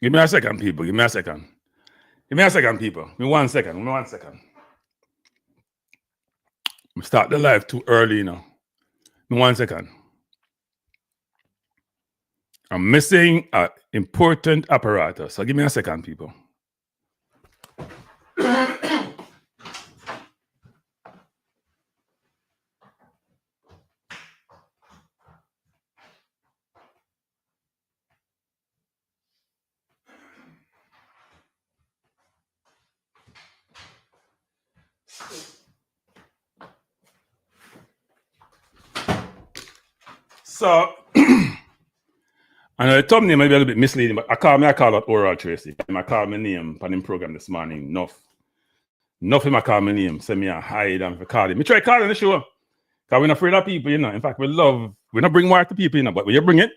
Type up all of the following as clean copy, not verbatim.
Give me a second, people. Give me a second. Give me a second, people. Give me 1 second. Give me 1 second. We start the live too early, you know. Give me 1 second. I'm missing an important apparatus. So give me a second, people. So, I know the thumbnail might be a little bit misleading, but I call out Oral Tracy. I call my name on the program this morning. Enough of my call my name. Send me a hide and call him. Me try calling the show. Because we're not afraid of people, you know. In fact, we not bring more to people, you know. But when you bring it,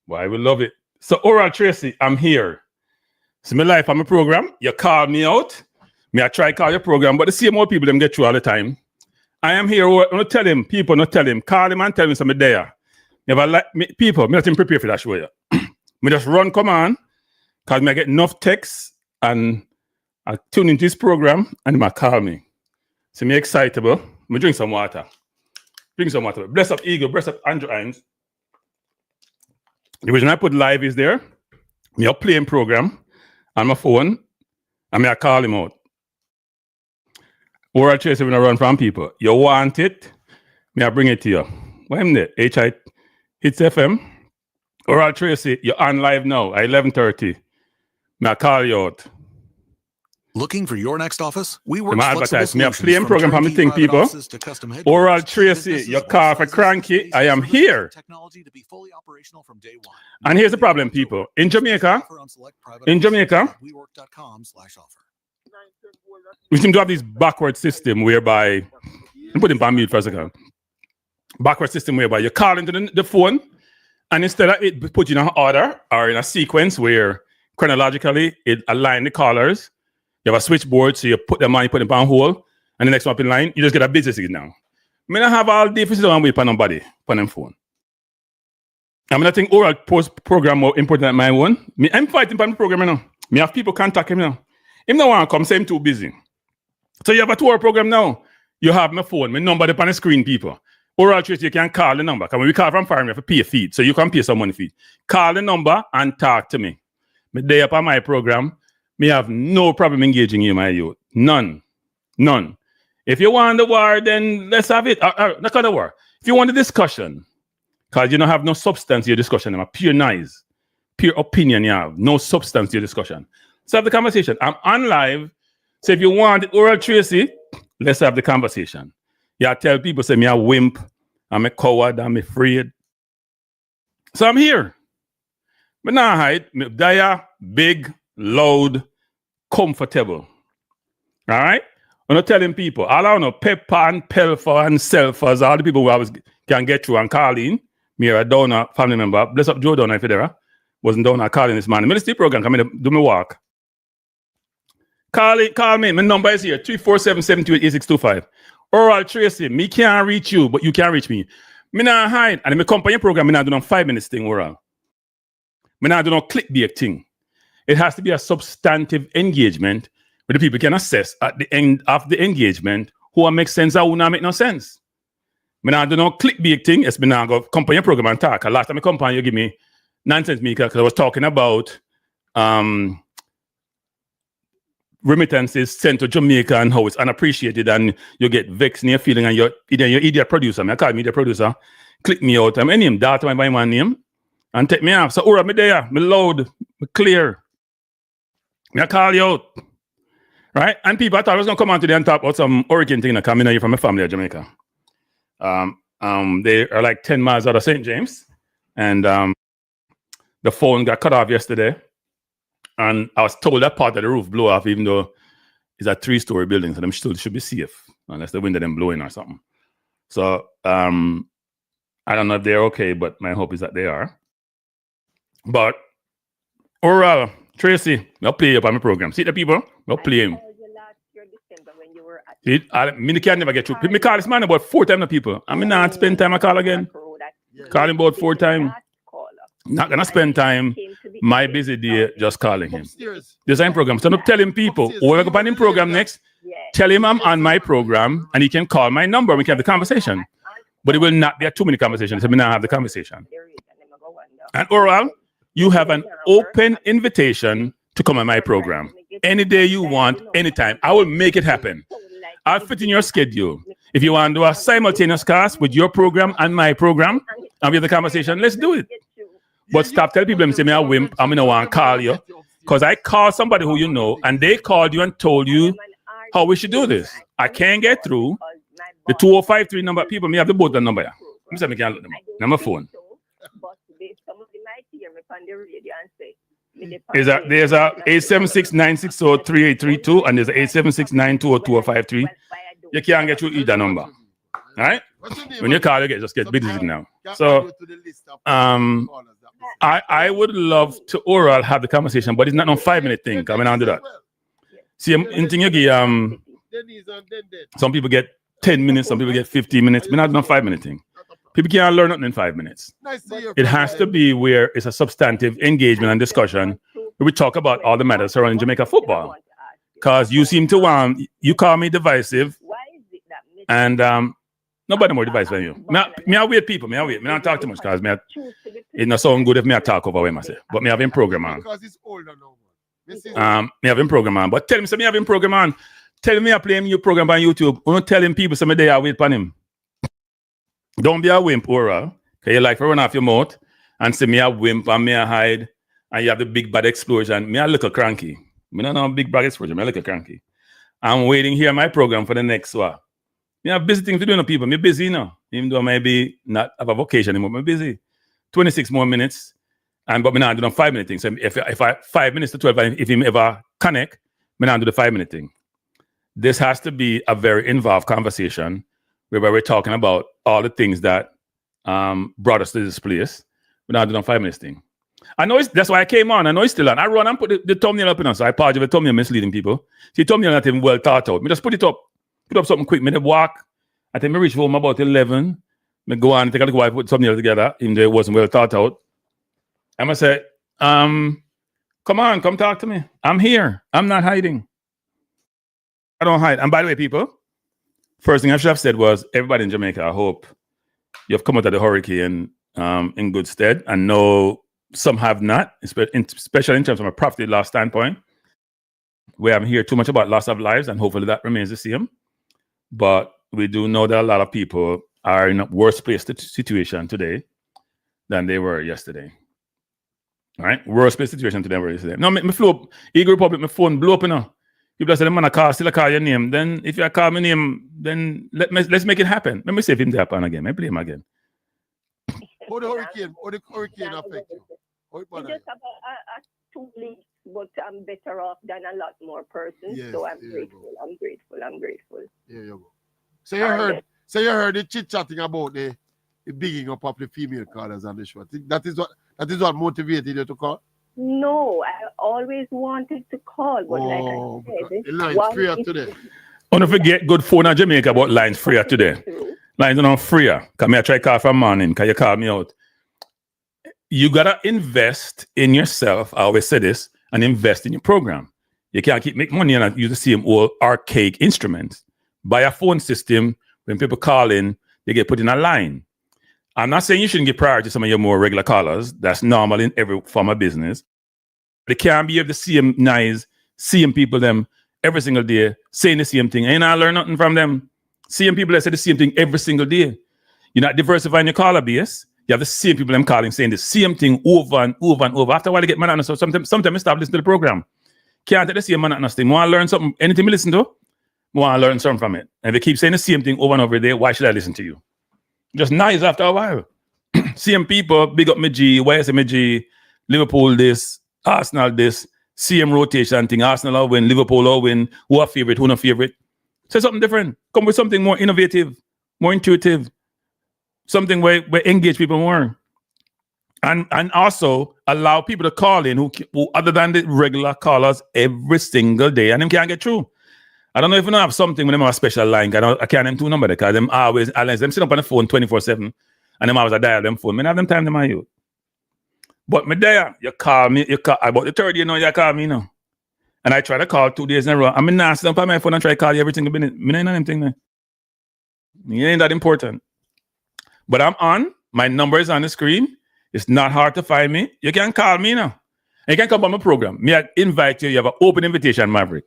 boy, we love it. So, Oral Tracy, I'm here. See my life on my program. You call me out. I try call your program, but the same old people them get through all the time. I am here. Not tell him, people, not tell him. Call him and tell him something there. Never like people, me not even prepare for that show. Me just run command because I get enough texts and I tune into this program and he call me. So me excitable. Me drink some water. Bless up Eagle, bless up Andrew Hines. The reason I put live is there. Me up playing program on my phone and I call him out. Oral Tracy when I run from people. You want it? Me I bring it to you. Why am there? HI Hits FM. Oral Tracy, you're on live now at 11:30. Me I call you out. Looking for your next office? We work advertise. Me a playing program for me thing, people. Oral Tracy, your car for cranky. I am here. Technology to be fully operational from day one. And here's the problem, people. In Jamaica, we seem to have this backward system whereby, I'm putting him on mute for a second. Backward system whereby you call into the phone, and instead of it put you in an order or in a sequence where chronologically it align the callers, you have a switchboard, so you put them on, you put them on hold, and the next one up in line, you just get a busy signal. I mean, I have all day for on wait for nobody, on them phone. I mean, I think Oral post program more important than my one. I'm fighting for the program, you know. Me have people contact him now. Him no want to come, say him too busy. So you have a 2-hour program now. You have my phone, my number up on the screen, people. Oral Tracy, you can call the number. Because when we call from foreign, we have to pay a fee. So you can pay some money fee. Call the number and talk to me. Me day up on my program, me have no problem engaging you, my youth. None. If you want the war, then let's have it. Not kind of war. If you want the discussion, because you don't have no substance to your discussion, I'm pure noise, pure opinion you have, no substance to your discussion. So have the conversation. I'm on live. So if you want Oral Tracy, let's have the conversation. Yeah, tell people, say me a wimp, I'm a coward, I'm afraid. So I'm here. But now hide, me dire, big, loud, comfortable. All right? I'm not telling people, all I know, Pepper and Pelfer and Selfers, all the people who always can get through and call in. Me a donor family member, bless up Joe Donor if you're there. Wasn't down calling this man. Ministry program, come in, do me walk. Call me. My number is here, 347-728-8625. Oral Tracy, me can't reach you, but you can reach me. Me not hide. And in my company program, me not do no 5 minutes thing, Oral. Me not do no clickbait thing. It has to be a substantive engagement where the people can assess at the end of the engagement who makes sense or who not make no sense. Me not do no clickbait thing. It's me not go company program and talk. Last time I come on, you give me nonsense me because I was talking about remittances sent to Jamaica and how it's unappreciated and you get vexed in your feeling and you're idiot producer. I call me the producer, click me out. I'm name, data my man name, and take me off. So, Ura, me there, me loud, me clear. I call you out. Right? And people, I thought I was going to come on today and talk about some hurricane thing that coming here from my family in Jamaica. They are like 10 miles out of St. James. And the phone got cut off yesterday. And I was told that part of the roof blew off, even though it's a 3-story building, so them still should be safe, unless the wind of them blowing or something. So I don't know if they're okay, but my hope is that they are. But Oral Tracy, I'll play up on my program. See the people? I'll play him. See, I can never get through. Me call this man about 4 times the people. I mean, not spend time I call again. Call him about 4 times. Not gonna spend time. My busy day, just calling him. Upstairs. Design program. So I'm telling people, whoever go on in program next, tell him I'm on my program and he can call my number. We can have the conversation. But it will not be a too many conversations. So we now have the conversation. And Oral, you have an open invitation to come on my program. Any day you want, anytime. I will make it happen. I'll fit in your schedule. If you want to do a simultaneous class with your program and my program, and we have the conversation, let's do it. But stop telling people, say me a wimp, I'm going to want to call you. Because I called somebody who you know, and they called you and told you how we should do this. I can't get through. The 2053 number, people, me have the both the number. Let me see if I can look them up. Number phone. There's a 876-960-3832 and there's a 876-920-2053. You can't get through either number. All right? When you call, you just get busy now. So I would love to oral have the conversation, but it's not no 5-minute thing. I mean, I'll do that. See, in thing you get, some people get 10 minutes, some people get 15 minutes. We're not no 5-minute thing. People can't learn nothing in 5 minutes. It has to be where it's a substantive engagement and discussion where we talk about all the matters surrounding Jamaica football. Because you seem to want, you call me divisive, and nobody more divisive than you. Me I wait people, me I don't talk too much because it not sound good if me I talk over what I say. But me have him program on. Because it's older now. Me have him program on. But tell him, so me have him program on. Tell me I play him your program on YouTube. I'm not telling people some day I wait on him. Don't be a wimp, Oral. Because you like to run off your mouth and say me a wimp and me a hide and you have the big bad explosion. Me a little cranky. Me don't know big bad explosion. Me a little cranky. I'm waiting here on my program for the next one. Me have busy things to do, no people. Me busy now. Even though I maybe not have a vocation anymore. Me busy. 26 more minutes. But me not do no 5-minute thing. So if I 5 minutes to 12, if him ever connect, me not do the 5-minute thing. This has to be a very involved conversation where we're talking about all the things that brought us to this place. We're not doing a 5-minute thing. I know that's why I came on. I know it's still on. I run and put the thumbnail up in us. So I apologize if the thumbnail misleading people. See, thumbnail not even well thought out. Me just put it up. Put up something quick. Me walk. I think me reach home about 11. Me go on and take a look while I put thumbnail together, even though it wasn't well thought out. I'm going to say, come on, come talk to me. I'm here. I'm not hiding. I don't hide. And by the way, people, first thing I should have said was, everybody in Jamaica, I hope you've come out of the hurricane in good stead. And no, some have not, especially in terms of a property loss standpoint. We haven't heard too much about loss of lives, and hopefully that remains the same. But we do know that a lot of people are in a worse place situation today than they were yesterday. All right? Worse place situation today than they were yesterday. No, me flow, Eagle Republic, my phone blew up, you know. People say, man, still call your name. Then if you call my name, then let's make it happen. Let me see if him happen again. I play him again. How the hurricane affect you? Just have 2 weeks, but I'm better off than a lot more persons. Yes, so I'm grateful. I'm grateful. There you go. So you heard the chit-chatting about the bigging up of the female callers on the show. That is what motivated you to call? No, I always wanted to call, but like I said, the line's freer today. Don't forget good phone in Jamaica about lines freer today. Lines are not freer. Because I try to call from morning because you call me out. You got to invest in yourself. I always say this, and invest in your program. You can't keep making money and use the same old archaic instruments. Buy a phone system. When people call in, they get put in a line. I'm not saying you shouldn't give priority to some of your more regular callers. That's normal in every form of business. They can't be able to see them nice, seeing people them every single day, saying the same thing. And I learn nothing from them. Seeing people that say the same thing every single day. You're not diversifying your caller base. You have the same people them calling, saying the same thing over and over and over. After a while, they get monotonous. So sometimes I stop listening to the program. Can't take the same monotonous thing. Want to learn something? Anything you listen to? Want to learn something from it. And if they keep saying the same thing over and over there, why should I listen to you? Just nice after a while. Same people, big up my G, YSM my G, Liverpool this, Arsenal this, same rotation thing. Arsenal will win, Liverpool will win. Who are favorite, who not favorite? Say something different. Come with something more innovative, more intuitive. Something where engage people more. And also allow people to call in who other than the regular callers every single day. And them can't get through. I don't know if you don't have something with them have a special line. I can't name 2 numbers because them always, unless them sit up on the phone 24/7 and them always dial them phone. I have them time them on you. But me there, you call me, about the third year now, you call me now. And I try to call 2 days in a row. I'm not sitting up on my phone and try to call you every single minute. Me ain't anything there. It ain't that important. But I'm on. My number is on the screen. It's not hard to find me. You can call me now. You can come on my program. Me I invite you. You have an open invitation, Maverick.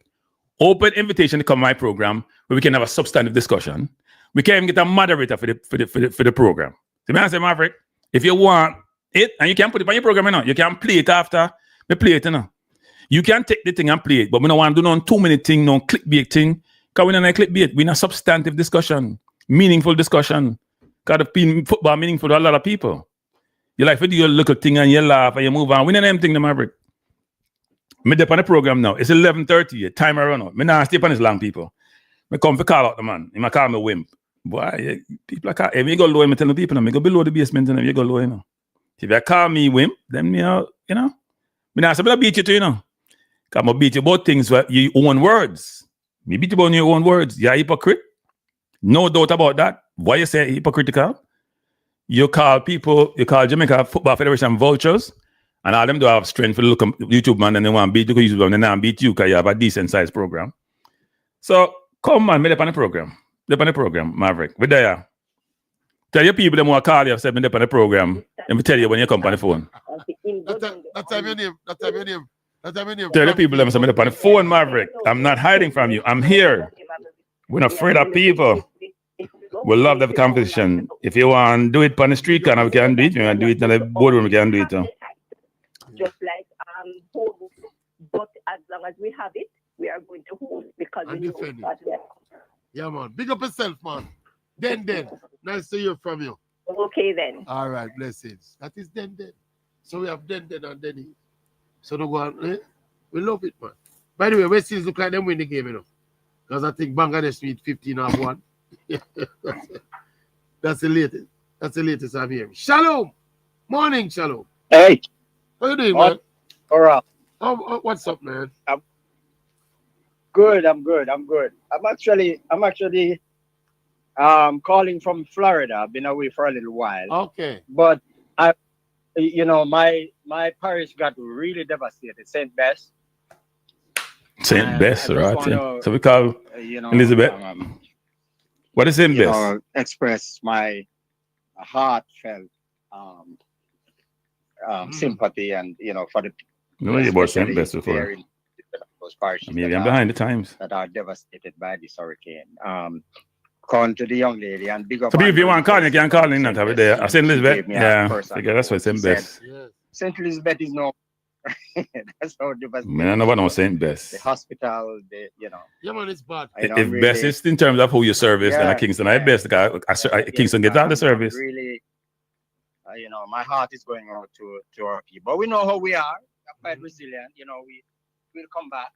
Open invitation to come on my program where we can have a substantive discussion. We can even get a moderator for the program. So I say, Maverick, if you want it, and you can put it on your program, you know, you can play it after. We play it, you know. You can take the thing and play it, but we don't want to do no 2-minute thing, no clickbait thing. Because we don't like clickbait. We need a substantive discussion, meaningful discussion. Because football meaningful to a lot of people. You like to do your little thing and you laugh and you move on. We don't have anything, the Maverick. Me dip on the program now. It's 11:30. Time I run out. Me not stay on this long, people. Me come to call out the man. He might call me wimp. Boy, people are if you go low, I tell the people, I go below the basement and you go low, you know. If you call me wimp, then me, you know. Me not say, I beat you too, you know. Because I beat you about things where your own words. Me beat you about your own words. You're a hypocrite. No doubt about that. Why you say hypocritical? You call Jamaica Football Federation vultures, and all them do have strength for the look YouTube man, and they want to beat you because YouTube, and they want to beat you because you have a decent sized program. So come on, me up on the program. Up on the program, Maverick. We there. Tell your people them want to call you, say me up on the program, and we tell you when you come on the phone. That's your name. That's your name. That's your name. Tell the people them say me up on the phone, Maverick. I'm not hiding from you. I'm here. We're not afraid of people. We love the competition. If you want to do it on the street corner, we can do it. If you want to do it in the boardroom, we can do it. Just like host, but as long as we have it, we are going to host because we know that. Yeah, man. Big up yourself, man. Den. Nice to hear from you. Okay, then. All right, blessings. That is Den. So we have Den and Denny. So no go on. We love it, man. By the way, West Indies look like them win the game, you know. Because I think Bangladesh need 15-1. That's the latest. That's the latest I'm hearing. Shalom. Morning, Shalom. Hey. How you doing, man? All right. What's up, man? I'm good. I'm actually calling from Florida. I've been away for a little while. Okay. But my parish got really devastated. St. Bess. St. Bess, right? So we call Elizabeth. What is St. Bess? Express my heartfelt sympathy and for the about St. Bess before. Maybe I'm behind the times. That are devastated by this hurricane. Calling to the young lady and big up. So if you want to call, you can call in that over there. I St. Elizabeth. Yeah, that's why St. Bess. St. Elizabeth is no. That's how devastated. Man, I never know St. Bess. The hospital, Yeah, man, it's bad. If really, Best is in terms of who you service, then at Kingston, I best Kingston gets all the service. Really, my heart is going out to our people. But we know how we are. We're quite resilient. We'll come back.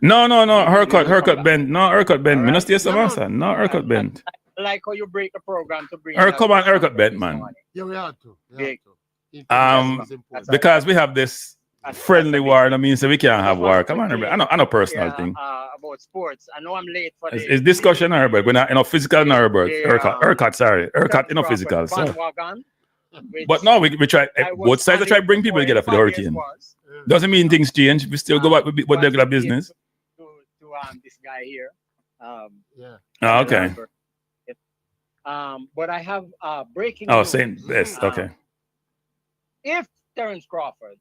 No. Haircut bend. No, haircut bend. Me not stay some answer. No, haircut bend. I like how you break the program to bring. Come on, haircut bend, man. Yeah, we have to. Because we have this friendly war. I mean, so we can't have war. Come on, I know personal thing. About sports. I know I'm late for this. It's discussion, Herbert. We're not physical, haircut. Sorry, haircut, physical. So. But no, we try. Both sides try to bring people together for the hurricane. Doesn't mean things change. We still go back with regular business. To this guy here. Okay. But I have breaking. Oh, St. Bess. Okay. If Terence Crawford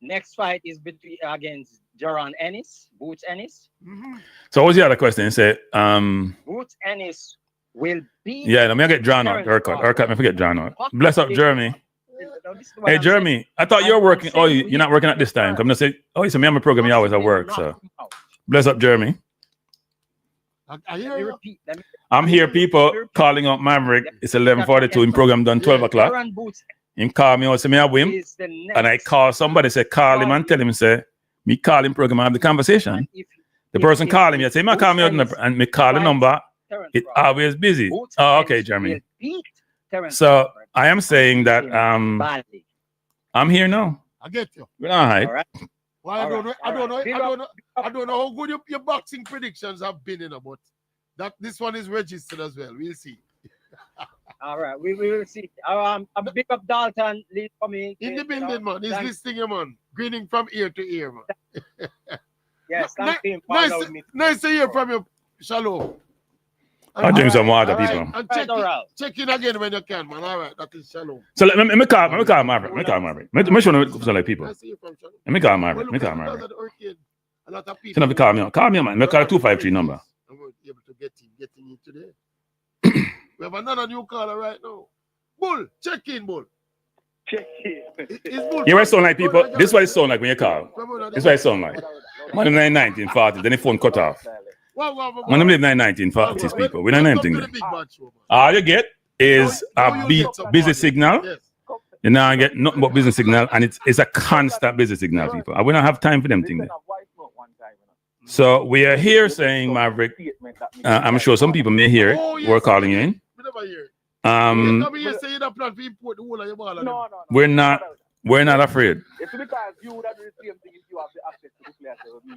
next fight is against Jaron Ennis, Boots Ennis. Mm-hmm. So what was the other question? You said Boots Ennis will be. Yeah, let me get drawn out. Haircut, me forget drawn out. Bless up, Jeremy. Hey, Jeremy, I thought you were working. Oh, you're not working at this time. I'm gonna say, so me on my program, you always at work. So bless up, Jeremy. I'm here, people calling out Maverick. It's 11:42. In program done 12 o'clock. Him call me out, say me a wimp, and I call somebody, say call him and tell him, say me call him program and have the conversation. The person call him, I say me call me out and me call the number. It always busy. Oh, okay, Jeremy. So I am saying that I'm here now. I get you. We're not hide. Well, I don't know how good your boxing predictions have been, but that this one is registered as well. We'll see. All right, we will see. I'm big up Dalton, lead for me. In the building, man. He's listening, you, man. Grinning from ear to ear, man. Yes, thank him. Nice to hear from you, Shalom. I'll drink some water, Right. people. And check in again when you can, man. All right, that is Shalom. So let me call Maverick. Let me call Maverick. Let me show you like people. Nice to hear from Shalom. Let me call Maverick. Let me call Maverick. A lot of So people. now call me, man. Let me call a 253 number. I'm going to be able to get in today. We have another new caller right now. Bull, check in, Bull. Check in. It's Bull. You what it sound like, people? This is what it sound like when you call. This is what it sound like. Man, in 1940s, then the phone cut off. When I live in 1940s, people, we don't know anything there. All you get is a busy signal. Yes. You now get nothing but business signal, and it's a constant business signal, people. And we don't have time for them things there. So we are here saying, Maverick, I'm sure some people may hear it. We're calling you in. We're not afraid. It's because you would have the same thing if you have the access to the player that we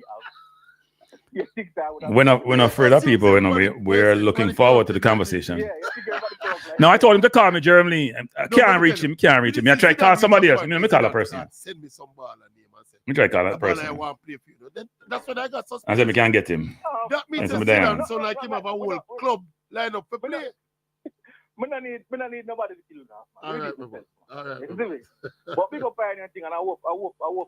have. We're not afraid of people. You know, we're looking forward to the conversation. No, I told him to call me, Jeremy. I can't reach him. I try to call somebody else. Let me call a person. Send me some ball and name and say, Let me try to call that person. That's what I got. I said we can't get him. That means That's that so like him have a whole club line up for play. I don't need nobody to kill now. All right. But pick up Pioneer thing, and I hope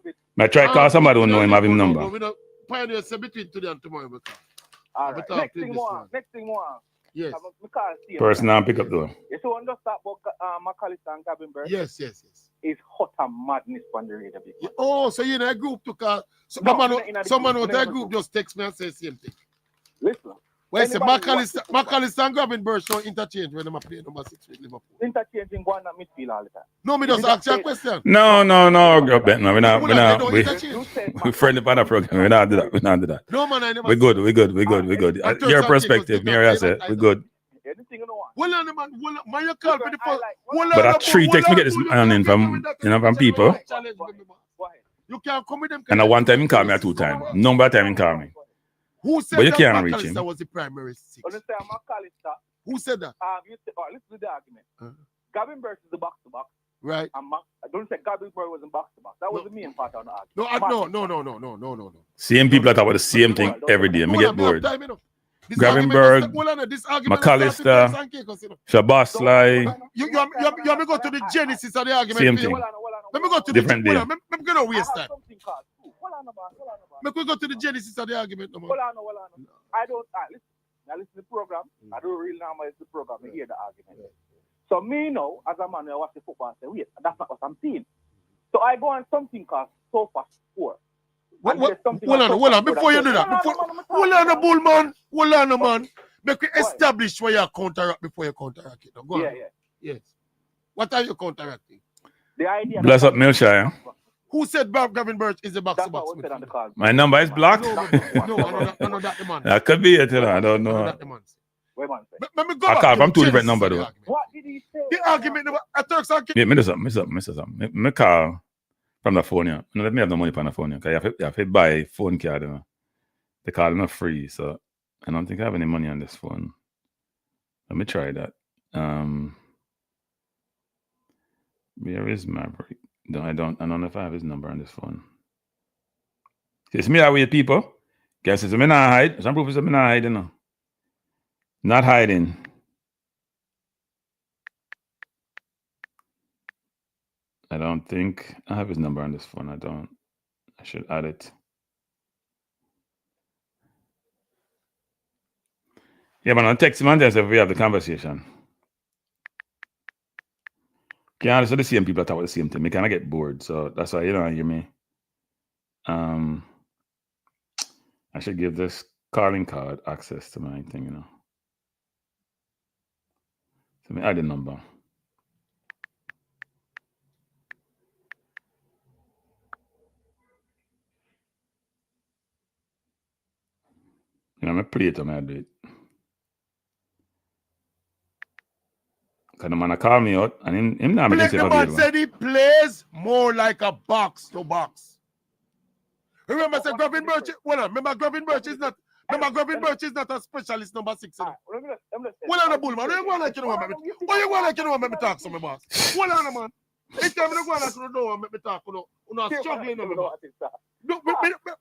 it. I try to call somebody who know him, have him number. We don't Pioneer say between today and tomorrow. All right. Next thing more. Yes. Person now pick up though. You so understand about McAllister and Gavin Yes. It's hot and madness on the radio. Oh, so you in a group to call. Someone with that group just text me and say the same thing. Listen. Well, say McAllister and Gavin Birch don't interchange when they play number 6 with Liverpool. Interchanging one at midfield all the time. No, me just ask you a question. No, Ben. No, we're not. We're friendly on the program. We're not do that. No, man, I never. We're good. Your perspective, me, I said, we're good. Anything you know. Well, man, you call for the first. But at 3 texts, me get this in from people. You can't come with them. And at one time, he called me at 2 times. Number of times, he called me. Who said But you that can't reach him. McAllister was the primary 6? McAllister. Who said that? Listen to the argument. Gavin Birch is the box-to-box. Right. I don't say Gavin Birch was in box-to-box. That was the main part of the argument. No. Same people that talk about the same thing every day. Me get bored. Gravenberg, McAllister, Shabasly. You have to go to the genesis of the argument. Same thing. Let me go to Different day. Let me go to waste time. Let me go to the genesis of the argument. Hold on. I don't listen. Now listen to the program. I don't really know it's the program. I hear the argument. So me now, as a man who watch the football, I say, wait, that's not what I'm seeing. So I go on something called Sofa Score. Hold on. Before you do that, hold on, Bullman. Hold on, man. Make we establish where you counteract before you counteract it. Go on. Yeah. Yes. What are you counteracting? The idea. Bless up, Milshire. Who said Gavin Birch is a box-to-box? My number is blocked. No, that the man. That could be it, I don't know. That the man. Let me go I back call to from 2 the different genesis numbers, of though. What did he say? The argument, I Turks and Yeah, me something. Me call from the phone, yeah. No, let me have the money from the phone, yeah. Because you have to buy a phone card, you know. They call them free, so I don't think I have any money on this phone. Let me try that. Where is Maverick? No, I don't know if I have his number on this phone. It's me that way, people. Guys, it's me not hide. Some people say me not hiding, you know. Not hiding. I don't think I have his number on this phone. I don't. I should add it. Yeah, but I'll text him and if we have the conversation. Yeah, so the same people talk about the same thing. Me kind of get bored, so that's why you don't hear me. I should give this calling card access to my thing, you know. So me add the number. You know, I play it, I do it. Because the man call me out and him not make the man said he plays more like a box to box. Remember, I said Gavin Birch. Well, remember Gavin Birch is not Remember, Gavin Birch is not a specialist number 6. Let me What on the bull, man? What you going like you know what you going like you know what me talk to me, boss? What on, man? Each time I go like you know what me talk, you know struggling, you know.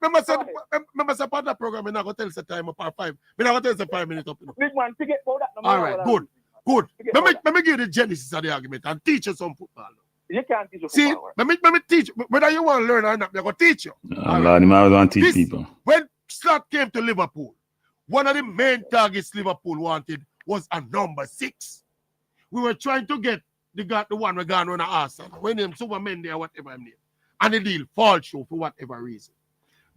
Remember, say part of the program, I'm not going to tell you the time up at 5. I'm not going to tell you 5 minutes up. Big man, forget about that. All right, good. Let me give you the genesis of the argument and teach you some football. You can't teach you See, football. let me teach you. Whether you want to learn or not, I'm going to teach you. Lord, I want to teach people. When Slot came to Liverpool, one of the main targets Liverpool wanted was a number 6. We were trying to get the one we got on the Arsenal. When named Superman there, whatever I'm named. And the deal fall through for whatever reason.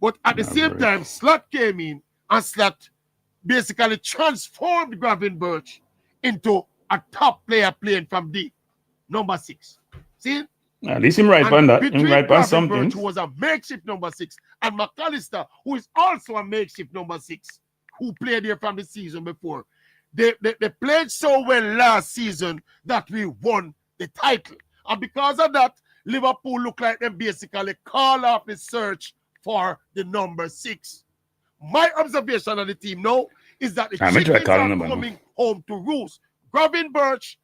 But at the same time, Slot came in and Slot basically transformed Gavin Birch into a top player playing from deep. Number 6. See? At least him right on that. Him right on something. Birch, who was a makeshift number 6, and McAllister, who is also a makeshift number 6, who played here from the season before. They played so well last season that we won the title. And because of that, Liverpool look like them basically call off the search for the number 6. My observation of the team now is that the chickens are coming home to roost. Gavin Birch,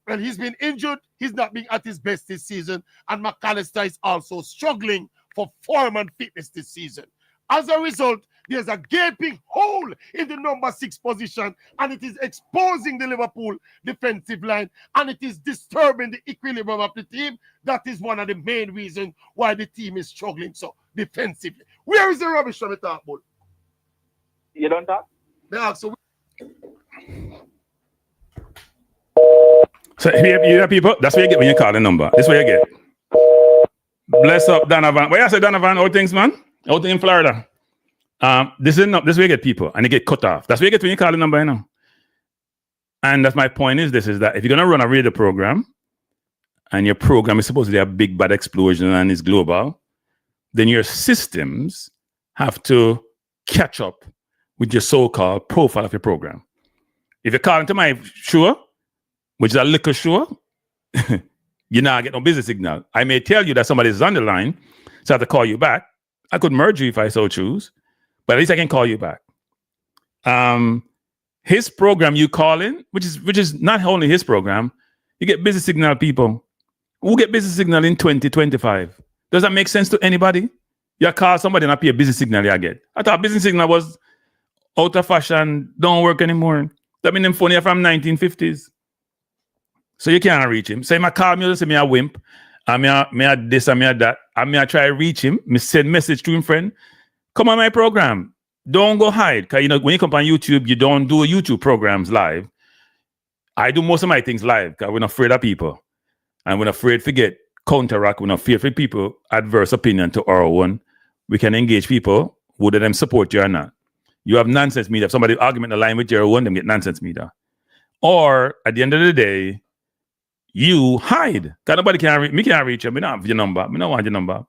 when he's been injured, he's not being at his best this season. And McAllister is also struggling for form and fitness this season. As a result, there's a gaping hole in the number 6 position, and it is exposing the Liverpool defensive line, and it is disturbing the equilibrium of the team. That is one of the main reasons why the team is struggling so defensively. Where is the rubbish from the talk about? You don't talk? So you hear people? That's what you get when you call the number. This is what you get. Bless up Donovan. Where you say Donovan? All things, man? Out in Florida. This is where you get people and they get cut off. That's what you get when you call the number, you know. And that's my point is that if you're gonna run a radio program and your program is supposed to be a big bad explosion and it's global, then your systems have to catch up with your so-called profile of your program. If you're calling to my show, which is a liquor show, you're not getting no business signal. I may tell you that somebody is on the line, so I have to call you back. I could merge you if I so choose, but at least I can call you back. His program you call in, which is not only his program, you get business signal people. Who get business signal in 2025? Does that make sense to anybody? You call somebody and I pay a business signal you get. I thought business signal was out of fashion, don't work anymore. That mean them phone here from 1950s. So you can't reach him. So he might call me and say me a wimp. I mean this, I mean that. I mean I try to reach him. Me send message to him, friend. Come on my program. Don't go hide. Because you know, when you come on YouTube, you don't do YouTube programs live. I do most of my things live because we're not afraid of people. And we're not afraid to get counteract. We're not fearful of people adverse opinion to our own. We can engage people, whether them support you or not. You have nonsense media. If somebody argument the line with your own, them get nonsense media. Or at the end of the day, you hide. Because nobody can reach me. Can't reach you. Me don't have your number. Me don't want your number.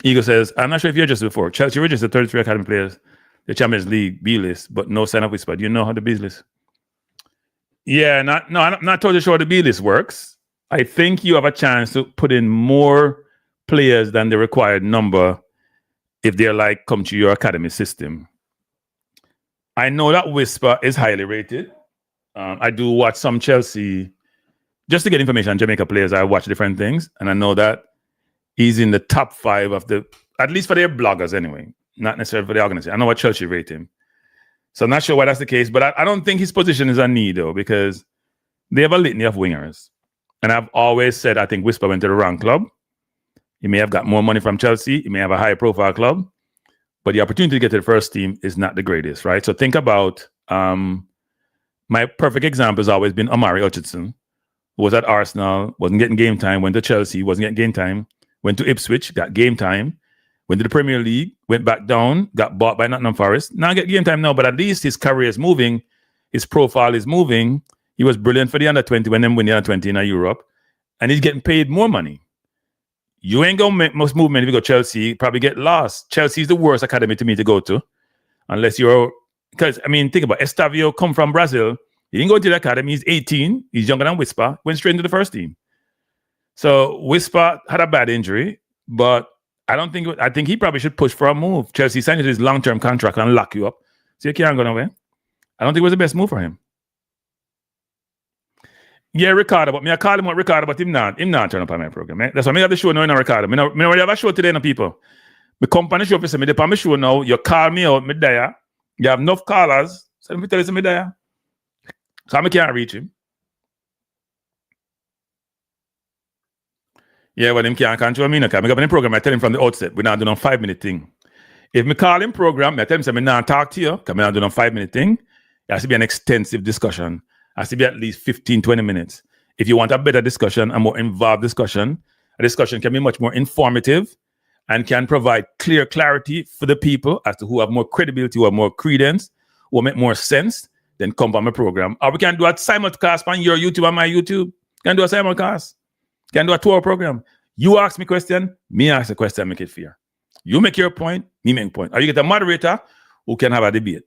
Eagle says, I'm not sure if you're just before. Chelsea registered 33 academy players, the Champions League B list, but no sign up whisper. Do you know how the B list? Yeah, I'm not totally sure how the B list works. I think you have a chance to put in more players than the required number if they're like come to your academy system. I know that Whisper is highly rated. I do watch some Chelsea just to get information on Jamaica players. I watch different things, and I know that he's in the top 5 of the, at least for their bloggers anyway, not necessarily for the organization. I know what Chelsea rate him. So I'm not sure why that's the case, but I don't think his position is a need though, because they have a litany of wingers. And I've always said I think Whisper went to the wrong club. He may have got more money from Chelsea. He may have a high profile club, but the opportunity to get to the first team is not the greatest, right? So think about, my perfect example has always been Omari Hutchinson, who was at Arsenal, wasn't getting game time, went to Chelsea, wasn't getting game time, went to Ipswich, got game time, went to the Premier League, went back down, got bought by Nottingham Forest. Now get game time now, but at least his career is moving, his profile is moving. He was brilliant for the under-20 when they win the under-20 in Europe, and he's getting paid more money. You ain't going to make most movement if you go Chelsea, probably get lost. Chelsea is the worst academy to me to go to, unless you're, because, I mean, think about it. Estavio come from Brazil. He didn't go to the academy. He's 18. He's younger than Whisper. Went straight into the first team. So Whisper had a bad injury, but I think he probably should push for a move. Chelsea signed his long-term contract and lock you up, so you can't go nowhere. I don't think it was the best move for him. Yeah, Ricardo, but me I call him out Ricardo, but him not turn up on my program. Man. That's why I have the show now in Ricardo. Me already have a show today, no people. Me company show for me the on my show now. You call me out, me there. You have enough callers, so let me tell you me there. So I can't reach him. Yeah, well, him can't control me. I got in the program. I tell him from the outset, we're not doing a 5-minute thing. If me call him program, I tell him, say, me not talk to you, because we're not doing a 5-minute thing. It has to be an extensive discussion. It has to be at least 15, 20 minutes. If you want a better discussion, a more involved discussion, a discussion can be much more informative and can provide clear clarity for the people as to who have more credibility, who have more credence, who will make more sense, then come on my program. Or we can do a simulcast on your YouTube and my YouTube. Can do a simulcast. Can do a 2-hour program. You ask me question, me ask a question, make it fair. You make your point, me make point. Or you get a moderator who can have a debate.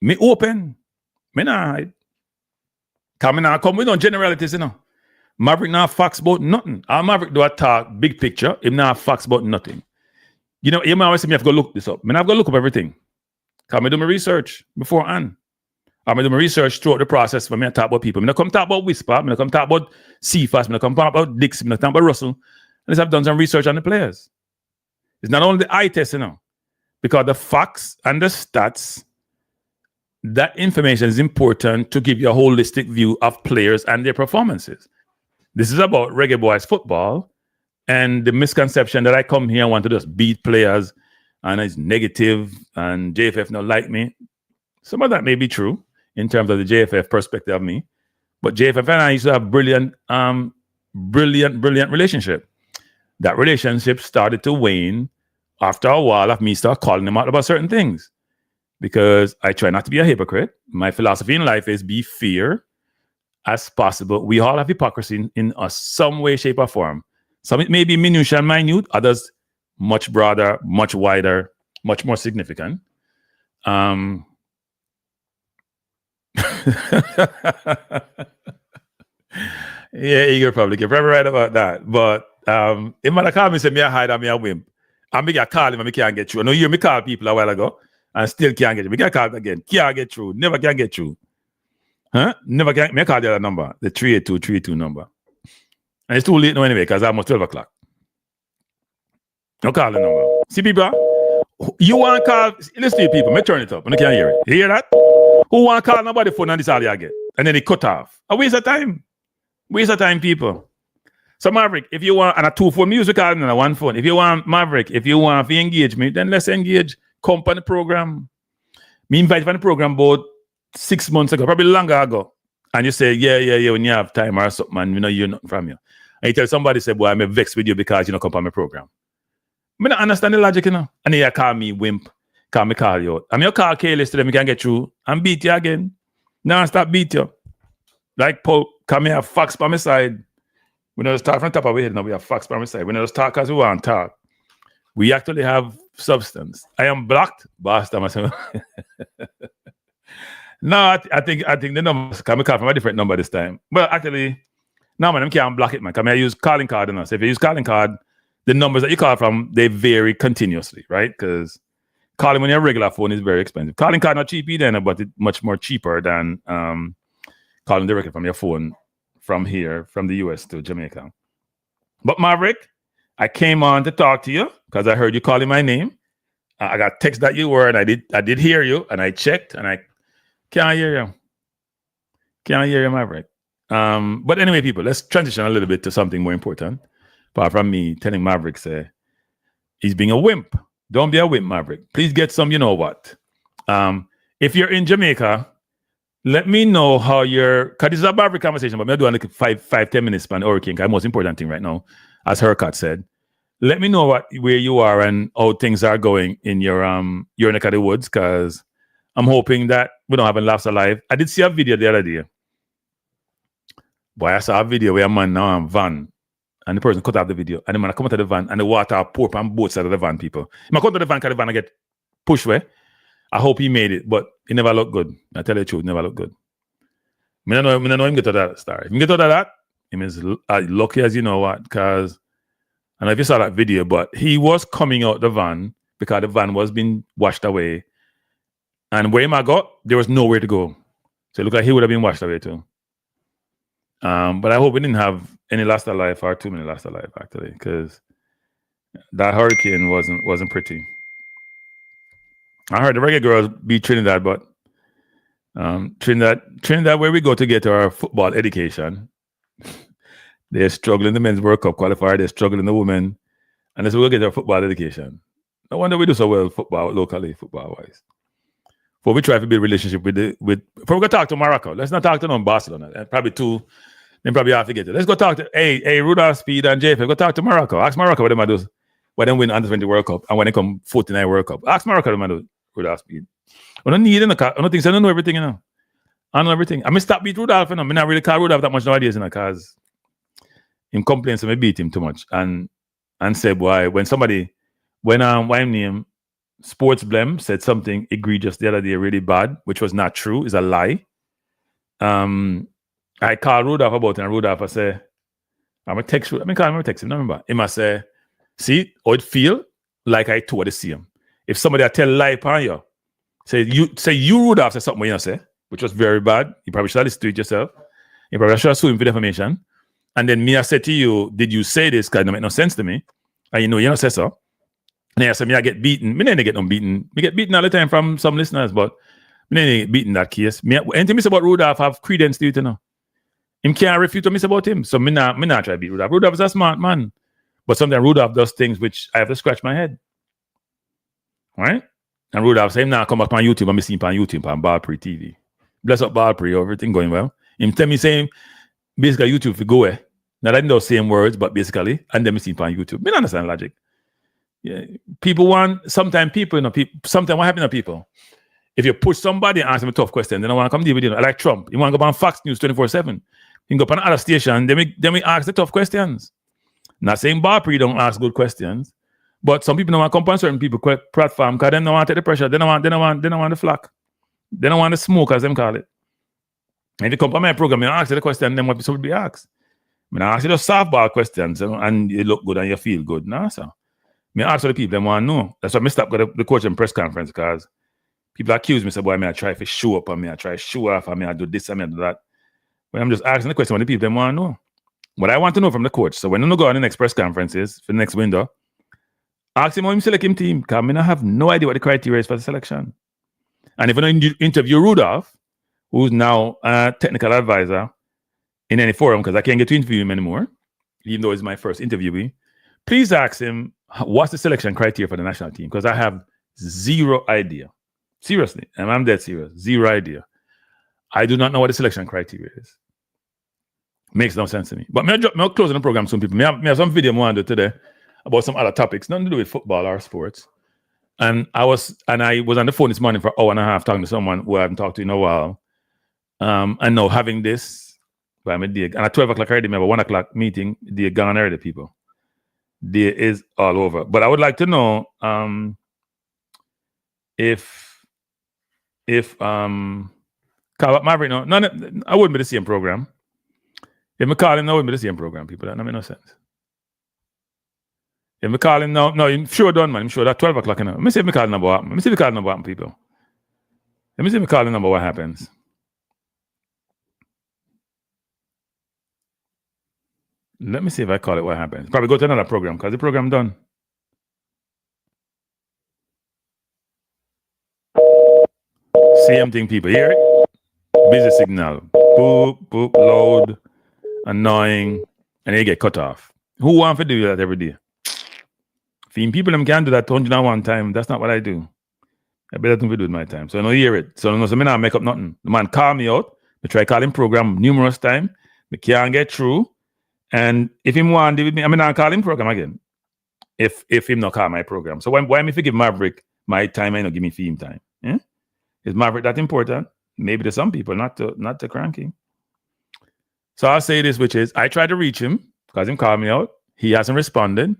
Me open. Me not hide. Come with no generalities, you know. Maverick not facts about nothing. Our Maverick do a talk, big picture. Him not facts about nothing. You know, you might always say me have to go look this up. I have to go look up everything. Come and do my research beforehand. I'm going to do my research throughout the process for me to talk about people. I'm not come talk about Whisper. I'm not come talk about Cephas. I'm not come talk about Dix. I'm not talk about Russell. Unless I've done some research on the players. It's not only the eye test, you know. Because the facts and the stats, that information is important to give you a holistic view of players and their performances. This is about Reggae Boys football and the misconception that I come here and want to just beat players and it's negative and JFF not like me. Some of that may be true in terms of the JFF perspective of me. But JFF and I used to have brilliant relationship. That relationship started to wane after a while of me start calling them out about certain things. Because I try not to be a hypocrite. My philosophy in life is be fair as possible. We all have hypocrisy in some way, shape, or form. Some it may be minutiae and minute, others much broader, much wider, much more significant. Yeah, you're probably right about that. But if man call me say me a hide and me a wimp, and me get call him and me can't get through. I know you me call people a while ago and still can't get through. Me can call again, can't get through, never can get through. Huh? Never can. Me call the other number, the 38232 number. And it's too late now anyway, because it's almost 12 o'clock. No call the number. See people? You want to call, listen to you people, me turn it up, and I can't hear it. You hear that? Who want to call nobody phone and this all you get? And then it cut off. A waste of time. Waste of time, people. So Maverick, if you want, and a 2-phone music call and a 1 phone. If you want Maverick, if you want to engage me, then let's engage. Come on the program. Me invite you on the program about 6 months ago, probably longer ago. And you say, yeah, when you have time or something, man, we know you're nothing from you. And you tell somebody, say, boy, I'm vexed with you because you don't come on my program. I don't understand the logic, you know. And then you call me wimp, call you out. I'm your call careless to them, you can get through and beat you again. Now I start beat you. Like Pope, come here, facts by my side. We don't just talk from the top of our head, now we have facts by my side. We don't just talk as we want to talk. We actually have substance. I am blocked, bastard myself. No, I think the numbers can call from a different number this time. But actually, no man, I can't block it, man. Come here, use calling card on us. If you use calling card, the numbers that you call from, they vary continuously, right? Because calling on your regular phone is very expensive. Calling card not cheap either, but it's much more cheaper than calling directly from your phone from here, from the US to Jamaica. But Maverick, I came on to talk to you because I heard you calling my name. I got text that you were, and I did hear you, and I checked, and I can't hear you. Can't hear you, Maverick. But anyway, people, let's transition a little bit to something more important. Apart from me telling Maverick, say, he's being a wimp. Don't be a wimp, Maverick. Please get some, you know what. If you're in Jamaica, let me know how because this is a Maverick conversation, but I'm doing like 5-10 minutes span Hurricane. The most important thing right now, as Hercott said. Let me know where you are and how things are going in your neck of the woods, because I'm hoping that we don't have any laughs alive. I did see a video the other day. Boy, I saw a video where a man now in a van, and the person cut off the video, and the man come out of the van, and the water pour on both sides of the van, people. If I come to the van, because the van I get pushed away. I hope he made it, but it never looked good. I tell you the truth, it never looked good. I don't know him get to that story. If he get to that, he is lucky as you know what, because I don't know if you saw that video, but he was coming out the van because the van was being washed away. And where him got, there was nowhere to go. So it looked like he would have been washed away too. But I hope we didn't have any lost of life or too many lost of life actually, because that hurricane wasn't pretty. I heard the reggae girls beat Trinidad, but Trinidad, where we go to get our football education, they're struggling. The men's World Cup qualifier, they're struggling the women, and that's where we'll get our football education. No wonder we do so well football locally, football wise. But we try to build a relationship with before we go talk to Morocco. Let's not talk to them Barcelona. And probably two, then probably have to get it. Let's go talk to Rudolph Speed and JF. Go talk to Morocco. Ask Morocco what they might do when they win under 20 World Cup and when they come 49 World Cup. Ask Morocco what they might do Rudolph Speed. I don't need it in the car. I don't think so. I don't know everything, you know. I know everything. I mean, stop beat Rudolph, you know. I not really call Rudolph that much nowadays, you know, because him complains so I beat him too much. And say, boy, when I'm named Sports Blem said something egregious the other day, really bad, which was not true, is a lie. I called Rudolph about it, and Rudolph, I say, I'm going to text him. Remember. He must say, see how it feel like I told to see him. If somebody I tell lie upon you, say you Rudolph said something when you say, which was very bad. You probably should have listened to it yourself. You probably should have sued him for defamation. And then me, I said to you, did you say this? Because it don't make no sense to me. And you know, you don't say so. And I said, me, I get beaten. Me didn't get no beaten. Me get beaten all the time from some listeners, but me didn't get beaten that case. Anything me say about Rudolph have credence to it, you know. Him can't refute what me say about him. So me not try to beat Rudolph. Rudolph is a smart man. But sometimes Rudolph does things which I have to scratch my head. Right? And Rudolph say him now come back on YouTube and me see him on YouTube on Ballpree TV. Bless up Ballpree, everything going well. Him tell me saying basically YouTube for go away. Now I didn't know same words, but basically, and then me see him on YouTube. Me don't understand logic. Yeah, sometimes what happens to people? If you push somebody and ask them a tough question, they don't want to come deal with you. Like Trump, you want to go on Fox News 24/7. You can go up on another station, then we ask the tough questions. Not saying Ballpree don't ask good questions, but some people don't want to come on certain people platform because they don't want to take the pressure. They don't want the flack. They don't want the smoke, as them call it. And if you come on my program, you ask the question, then what people be asked. I ask you the softball questions and you look good and you feel good. No, sir. I ask the people, they want to know. That's why I stopped going to the coaching press conference because people accuse me, say, boy, I try to show up and I try to show off and I do this and I do that. But I'm just asking the question what the people they want to know. What I want to know from the coach. So when you go on the next press conferences for the next window, ask him how him select him team because I have no idea what the criteria is for the selection. And if you don't interview Rudolph, who's now a technical advisor in any forum, because I can't get to interview him anymore, even though it's my first interviewee, please ask him what's the selection criteria for the national team, because I have zero idea. Seriously, and I'm dead serious. Zero idea. I do not know what the selection criteria is. Makes no sense to me. But I'm closing the program soon, people. I have some video I want to do today about some other topics, nothing to do with football or sports. And I was on the phone this morning for an hour and a half talking to someone who I haven't talked to in a while. And now having this by midday, and at 12 o'clock already, we have a 1 o'clock meeting. They're gone already, people. There is all over. But I would like to know if Maverick, I wouldn't be the same program. If I call him now, it wouldn't be the same program, people. That don't make no sense. If I call him now, no, I'm sure done, man. I'm sure that 12 o'clock, you know. Let me see if I call the number what happens. Let me see if I call the number what happens, people. Let me see if I call the number what happens. Let me see if I call it what happens. Probably go to another program because the program done. Same thing, people. Hear it? Busy signal. Boop, boop, loud, annoying, and they get cut off. Who wants to do that every day? People them can do that 101 time. That's not what I do. I better do with my time. So I don't hear it. So I don't make up nothing. The man call me out. I try calling program numerous times. I can't get through. And if him want to with me, I mean, I'll call him program again. If him not call my program. So why me give Maverick my time and not give me him time? Yeah? Is Maverick that important? Maybe to some people, not to Cranky. So I'll say this, which is I tried to reach him because him called me out. He hasn't responded,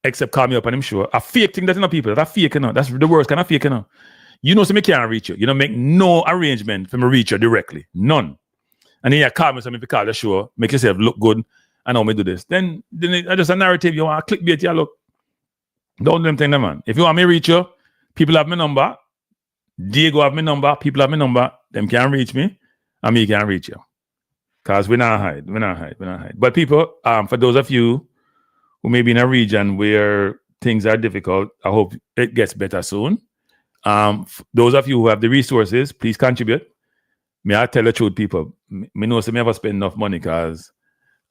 except call me up and I'm sure. A fake thing that's not people. That's fake, you know. That's the worst kind of fake, you know. You know, so me can't reach you. You don't make no arrangement for me reach you directly. None. And then you call me, so if you call the show, make yourself look good I know me do this. Then I just a narrative. You want to clickbait, you look. Don't do them thing, man. If you want me to reach you, people have my number. Diego have my number. People have my number. Them can reach me, and me can reach you. Cause we not hide. But people, for those of you who may be in a region where things are difficult, I hope it gets better soon. Those of you who have the resources, please contribute. May I tell the truth, people? Me know some never spend enough money because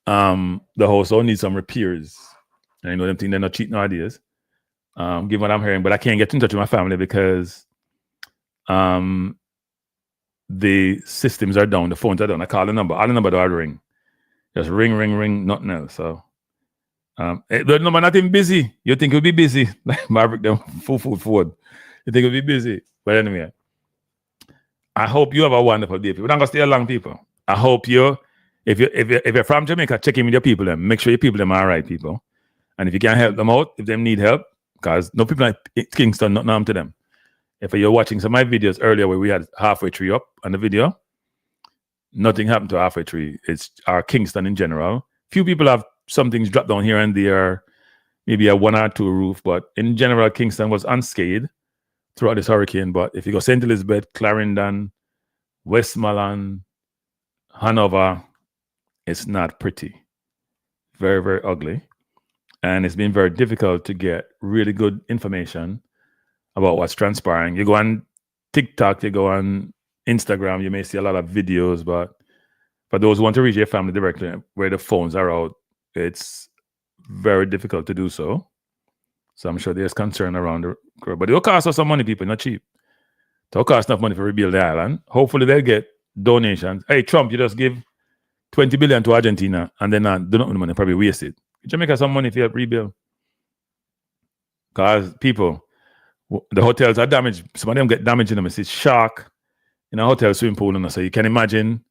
the house all needs some repairs. And I know them think they're not cheap nowadays. Given what I'm hearing, but I can't get in touch with my family because the systems are down, the phones are down. I call the number, all the number don't ring. Just ring, nothing else. So the number not even busy. You think it'll be busy? Like Maverick them full food. You think it'll be busy. But anyway, I hope you have a wonderful day. We're not gonna stay long, people. I hope you, if you're from Jamaica, check in with your people and make sure your people them are all right, people. And if you can help them out, if they need help, because no people like Kingston, not harm to them. If you're watching some of my videos earlier where we had halfway tree up on the video, nothing happened to halfway tree. It's our Kingston in general. Few people have some things dropped down here and there, maybe a 1 or 2 roof, but in general, Kingston was unscathed throughout this hurricane. But if you go St. Elizabeth, Clarendon, Westmoreland, Hanover, it's not pretty. Very, very ugly. And it's been very difficult to get really good information about what's transpiring. You go on TikTok, you go on Instagram, you may see a lot of videos, but for those who want to reach your family directly, where the phones are out, it's very difficult to do so. So I'm sure there's concern around the crowd. But it'll cost us some money, people, not cheap. It'll cost enough money to rebuild the island. Hopefully they'll get donations. Hey, Trump, you just give 20 billion to Argentina and then do not own the money, probably waste it. Jamaica some money if you help rebuild. Because people, the hotels are damaged. Some of them get damaged in them. It's shark in a hotel swimming pool. And so you can imagine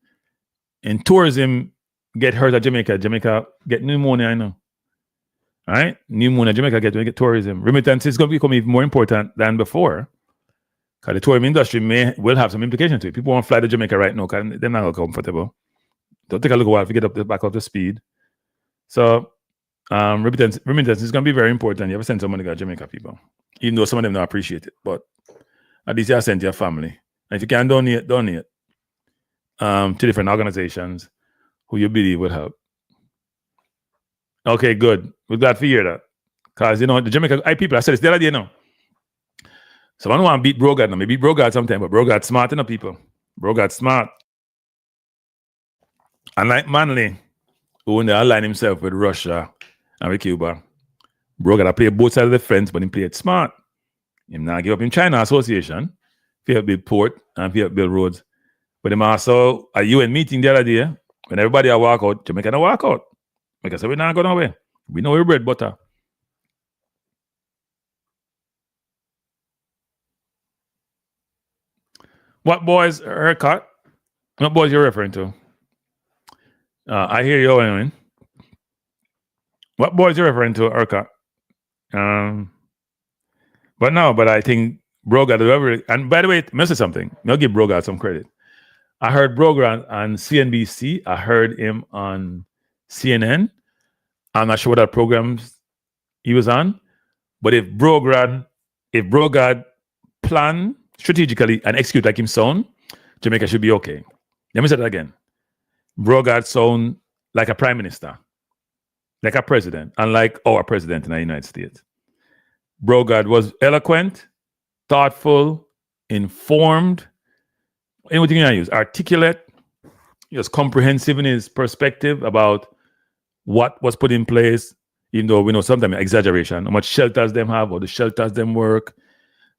in tourism, get hurt at Jamaica. Jamaica get pneumonia, I know. All right? Pneumonia, Jamaica get tourism. Remittance is going to become even more important than before. Because the tourism industry will have some implications to it. People won't fly to Jamaica right now because they're not comfortable. They'll take a little while to get back up to speed. So remittance is going to be very important. You ever send some money to Jamaica, people. Even though some of them don't appreciate it. But at least you send to your family. And if you can donate to different organizations who you believe will help. Okay, good. We're glad to hear that. Because, the Jamaica people, I said this the other day now. Someone want to beat Brogard now. Maybe beat Brogard sometime, but Brogad's smart enough, people. Brogad's smart. Unlike Manley, who aligned himself with Russia and with Cuba, Brogard played both sides of the fence, but he played smart. He not give up in China Association, he helped build port and he helped build roads. But him also a UN meeting the other day, when everybody walk out, Jamaica don't walk out. Like I said, we're not going away. We know we're bread butter. What boys haircut? What boys you're referring to? I hear you, Owen. What boys you're referring to, haircut? But I think Brogard, and by the way, let me say something. I'll give Brogard some credit. I heard Brogard on CNBC. I heard him on CNN. I'm not sure what other programs he was on. But if Brogard plan strategically and execute like him sound, Jamaica should be okay. Let me say that again. Brogard sound like a prime minister, like a president, unlike our president in the United States. Brogard was eloquent, thoughtful, informed, anything you use, articulate. He was comprehensive in his perspective about what was put in place, even though we know sometimes exaggeration, how much shelters them have, or the shelters them work,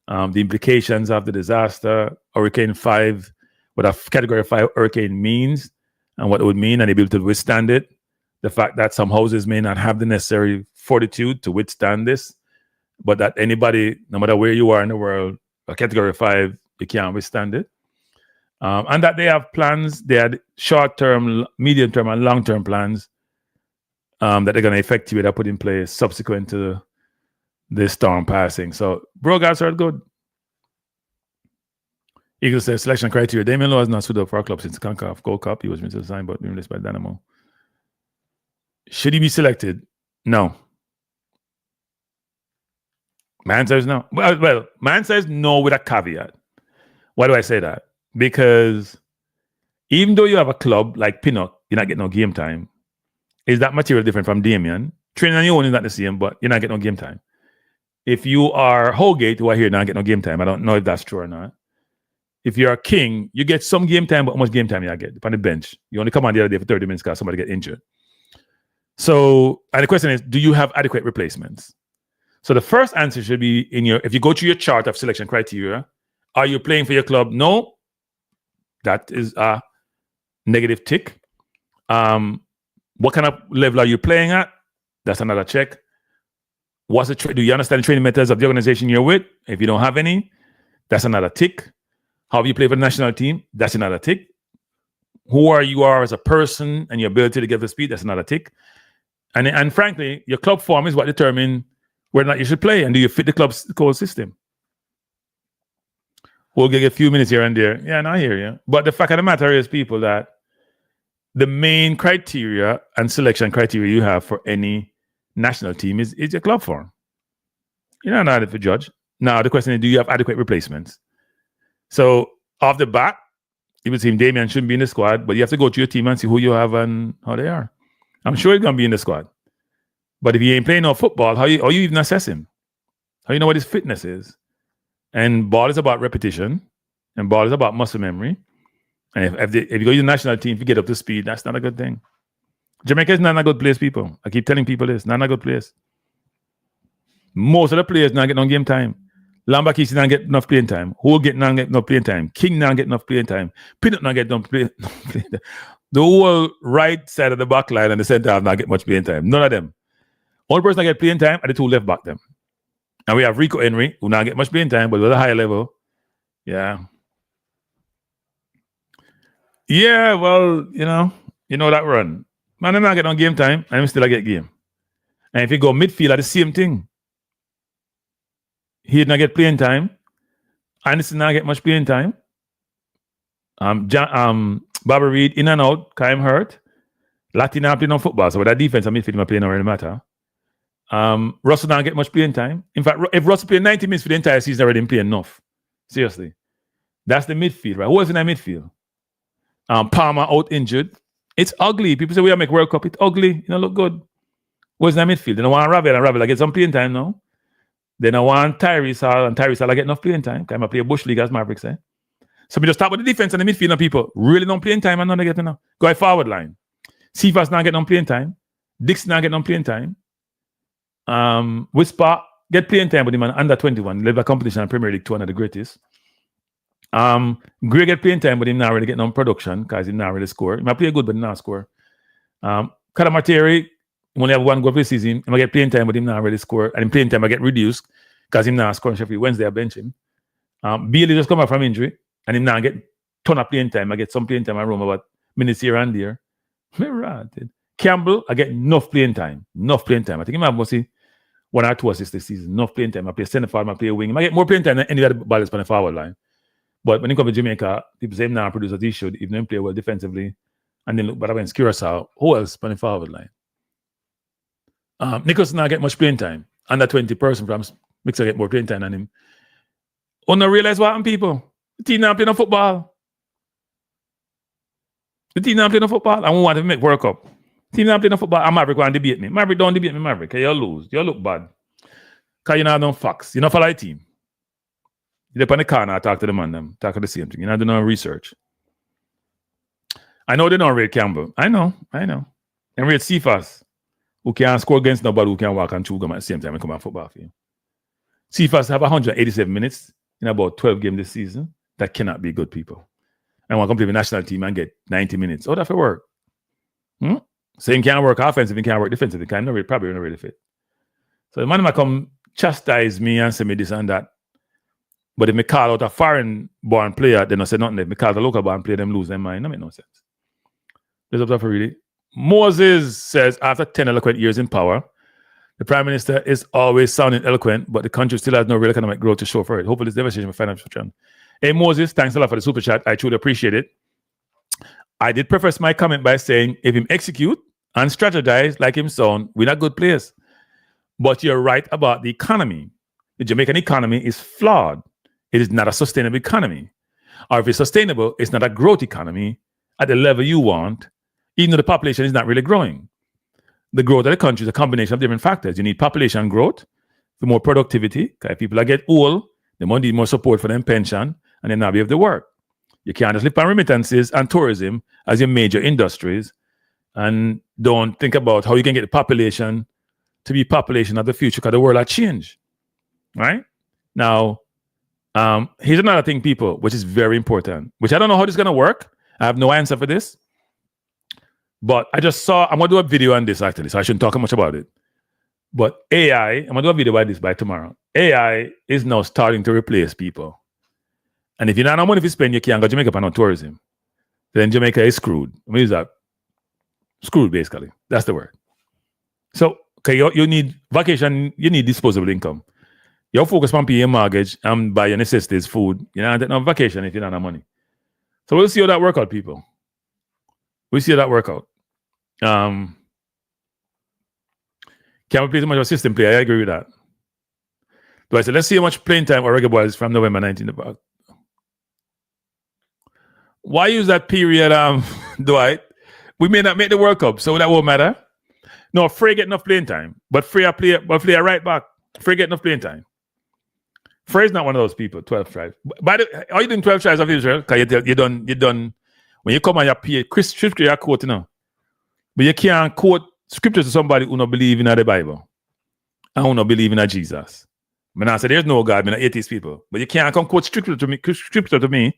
the implications of the disaster, Hurricane 5, what a Category 5 hurricane means, and what it would mean, and able to withstand it. The fact that some houses may not have the necessary fortitude to withstand this, but that anybody, no matter where you are in the world, a Category 5, you can't withstand it. And that they have plans, they had short-term, medium-term, and long-term plans that they're going to effectively put in place subsequent to the storm passing. So, Brogard's are good. Eagle says selection criteria. Damian Lowe has not stood up for our club since the CONCACAF Gold Cup. He was meant to sign, but being released by Dynamo. Should he be selected? No. My answer is no. Well, my answer is no with a caveat. Why do I say that? Because even though you have a club like Pinnock, you're not getting no game time. Is that material different from Damien? Training on your own is not the same, but you're not getting no game time. If you are Holgate, who are here, not getting no game time. I don't know if that's true or not. If you're a King, you get some game time, but how much game time you get on the bench? You only come on the other day for 30 minutes because somebody get injured. So, and the question is, do you have adequate replacements? So the first answer should be if you go to your chart of selection criteria, are you playing for your club? No. That is a negative tick. What kind of level are you playing at? That's another check. Do you understand the training methods of the organization you're with? If you don't have any, that's another tick. How have you played for the national team? That's another tick. Who you are as a person and your ability to get the speed, that's another tick. And frankly, your club form is what determines whether or not you should play, and do you fit the club's core system? We'll get a few minutes here and there. Yeah, I hear you. But the fact of the matter is, people, that the main criteria and selection criteria you have for any national team is your club form. You're not for judge. Now, the question is, do you have adequate replacements? So, off the bat, it would seem Damien shouldn't be in the squad, but you have to go to your team and see who you have and how they are. I'm sure he's going to be in the squad. But if he ain't playing no football, how you even assess him? How you know what his fitness is? And ball is about repetition, and ball is about muscle memory. And if you go to the national team, if you get up to speed, that's not a good thing. Jamaica is not a good place, people. I keep telling people this, not a good place. Most of the players not get no game time. Lambakisi not get enough playing time. Holgate not get enough playing time. King not get enough playing time. Pinnock not get enough playing time. The whole right side of the back line and the center half not get much playing time. None of them. Only person that get playing time are the two left back them. And we have Rico Henry, who not get much playing time, but with a higher level. Yeah. Yeah, well, you know that run. Man, I'm not getting on game time, and I'm still get game. And if you go midfield, at the same thing. He did not get playing time. Anderson not get much playing time. Bobby Reed in and out, Kaim hurt. Latin not playing on football, so with that defense and midfield, playing don't really matter. Russell not get much playing time. In fact, if Russell played 90 minutes for the entire season, already didn't play enough. Seriously. That's the midfield, right? Who was in that midfield? Palmer out injured. It's ugly. People say we make World Cup. It's ugly. Look good. Who's in that midfield? They don't want Ravel, and Ravel I get some playing time now. They don't want Tyrese Hall, and Tyrese Hall I get enough playing time. I play a Bush League as Maverick say. So we just start with the defense and the midfield, and people really don't playing time and none they get enough. Go ahead forward line. Cephas not getting on playing time. Dixon not getting on playing time. Whisper get playing time with him under 21. Led by competition in Premier League 2, one of the greatest. Gray get playing time, but him not really getting on production because he not really score. He might play good, but he not score. Kalamateri only have one goal for the season. He might get playing time, but him not really score. And in playing time, I get reduced because him not scoring. Sheffield Wednesday, I bench him. Bailey just come back from injury, and him not get ton of playing time. I get some playing time. I roam about minutes here and there. Campbell, I get enough playing time. Enough playing time. I think he might see 1 or 2 assists this season. Enough playing time. I play center forward, I play wing. I get more playing time than any other ballers on the forward line. But when he comes to Jamaica, people say him now produce as he should, even him play well defensively. And then look better when Curacao. Who else on the forward line? Nicholson not get much playing time. Under 20 person from Mixer get more playing time than him. Oh, no realize what happened, people? The team not playing no football. The team not playing no football. I want to make World Cup. The team not playing no football. And Maverick want to debate me. Maverick don't debate me, Maverick. You lose. You look bad. Because you not done facts. You not follow the team. You dip on the corner, talk to the man, them, talk to the same thing. You not do no research. I know they don't rate Campbell. I know. And rate Cephas, who can't score against nobody, who can walk and chew gum at the same time and come on football for you. Cephas have 187 minutes in about 12 games this season. That cannot be good, people. And want to come to the national team and get 90 minutes. Oh, that will work. So he can't work offensive, he can't work defensive. He can't probably not really fit. So the man might come chastise me and say me this and that. But if me call out a foreign-born player, then I say nothing. If me call a local-born player, them lose their mind. That make no sense. This is up for really. Moses says, after 10 eloquent years in power, the Prime Minister is always sounding eloquent, but the country still has no real economic growth to show for it. Hopefully, this devastation for financial trend. Hey, Moses, thanks a lot for the super chat. I truly appreciate it. I did preface my comment by saying, if him execute, and strategize like him sound, we're in a good place. But you're right about the economy. The Jamaican economy is flawed. It is not a sustainable economy. Or if it's sustainable, it's not a growth economy at the level you want, even though the population is not really growing. The growth of the country is a combination of different factors. You need population growth for more productivity. If people are get old, they might need more support for their pension, and then not be able to work. You can't just live on remittances and tourism as your major industries and don't think about how you can get the population to be population of the future because the world has changed. Right? Now, here's another thing, people, which is very important, which I don't know how this is going to work. I have no answer for this. But I just saw, I'm going to do a video on this actually, so I shouldn't talk much about it. But AI, I'm going to do a video about this by tomorrow. AI is now starting to replace people. And if you don't have no money to spend, you can't go to Jamaica for no tourism. Then Jamaica is screwed. What is that? Screwed, basically. That's the word. So, okay, you need vacation, you need disposable income. You focus on paying your mortgage and buy your necessities, food. You don't have vacation if you don't have money. So we'll see how that work out, people. We'll see how that work out. Can we play too much of a system play? I agree with that. So I said, let's see how much playing time Reggae Boys from November 19th about. Why use that period, Dwight? We may not make the World Cup, so that won't matter. No, Frey get enough playing time, but Frey play right back. Frey get enough playing time. Frey's not one of those people, 12 tribes. By the way, are you doing 12 tribes of Israel? Because you done. When you come and you pay scripture, you quote, but you can't quote scripture to somebody who don't believe in the Bible and who don't believe in Jesus. When I say there's no God, I'm not atheist people. But you can't come quote scripture to me.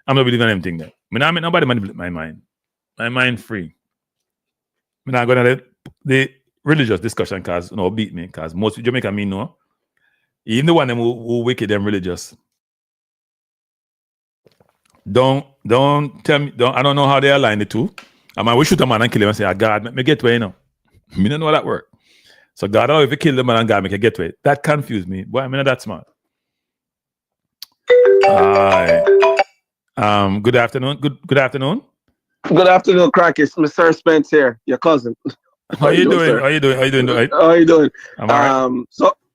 I'm not believing in anything there. I mean, nobody manipulate my mind. My mind free. I'm not going to the religious discussion because beat me because most Jamaican me know. Even the one them who wicked them religious. Don't tell me. I don't know how they align the two. I mean, we shoot a man and kill him and say, God, make me get away, Me don't know how that work. So God, if you kill the man and God make you get away. That confused me. Boy, I'm not that smart. Good afternoon. Good afternoon. Good afternoon, Crackers. Mr. Spence here, your cousin. How you doing? Sir? How you doing? How you doing? How you doing? I'm all right.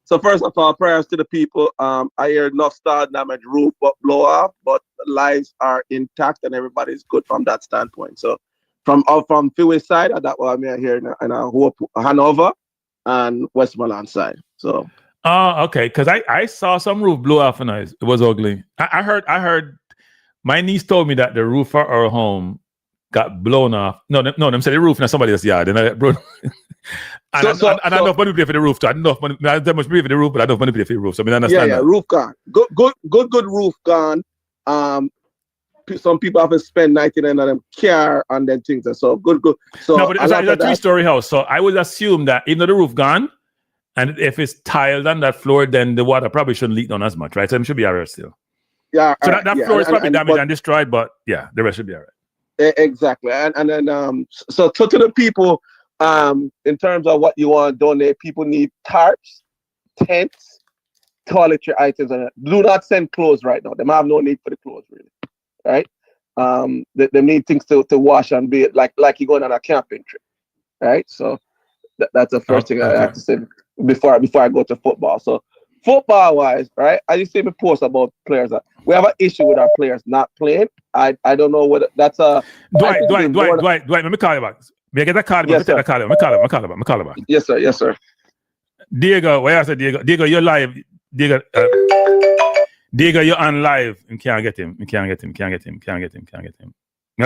So first of all, prayers to the people. I hear enough star damage, roof but blow off, but lives are intact and everybody's good from that standpoint. So from Philly side, that what I'm here in Hanover and Westmoreland side. So okay, because I saw some roof blow off and it was ugly. I heard my niece told me that the roof for our home got blown off. No, them said the roof in somebody else's yard. And I bro. And I don't know if money pay for the roof too. I don't know if money not that much pay for the roof, but I don't know if money pay for the roof. So I mean, I understand. Yeah, roof gone. Good roof gone. Some people have to spend 99 of them care and then things. So good. So no, but it's a 3-story house. So I would assume that even though the roof gone, and if it's tiled on that floor, then the water probably shouldn't leak down as much, right? So it should be alright still. Yeah. So that floor is probably damaged and destroyed, but yeah, the rest should be alright. Exactly. And then so to the people, in terms of what you want to donate, people need tarps, tents, toiletry items, and do not send clothes right now. They have no need for the clothes really, right? They need things to wash and be like you're going on a camping trip, right? So that's the first thing I have to say before I go to football. So football wise, right? I just see me post about players. We have an issue with our players not playing. I don't know whether that's a Dwight. Let me call you back. May I get that card? Yes, sir. Call you back. Yes, sir. Diego, why I said Diego, you're live. Diego, you're on live. You can't get him. I'm gonna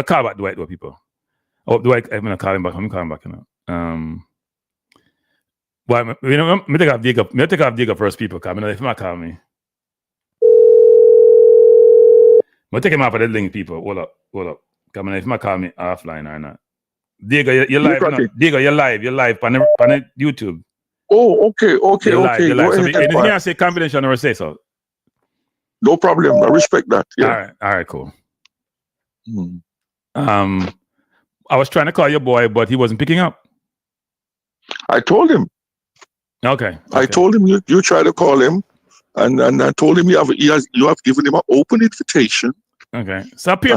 call back Dwight, people. Oh, Dwight, I'm gonna call him back. Well, me take off Diego first, people. Because if not call me, I'm take him off of the link, people. Hold up. Come on, if not call me offline or not. Diego, you're live. Diego, you're live on the YouTube. Oh, okay. You're live. Go So ahead, anything I say confidential, never say so. No problem. I respect that. Yeah. All right, cool. I was trying to call your boy, but he wasn't picking up. I told him. Okay. I told him you try to call him, and I told him you have given him an open invitation. Okay. So appear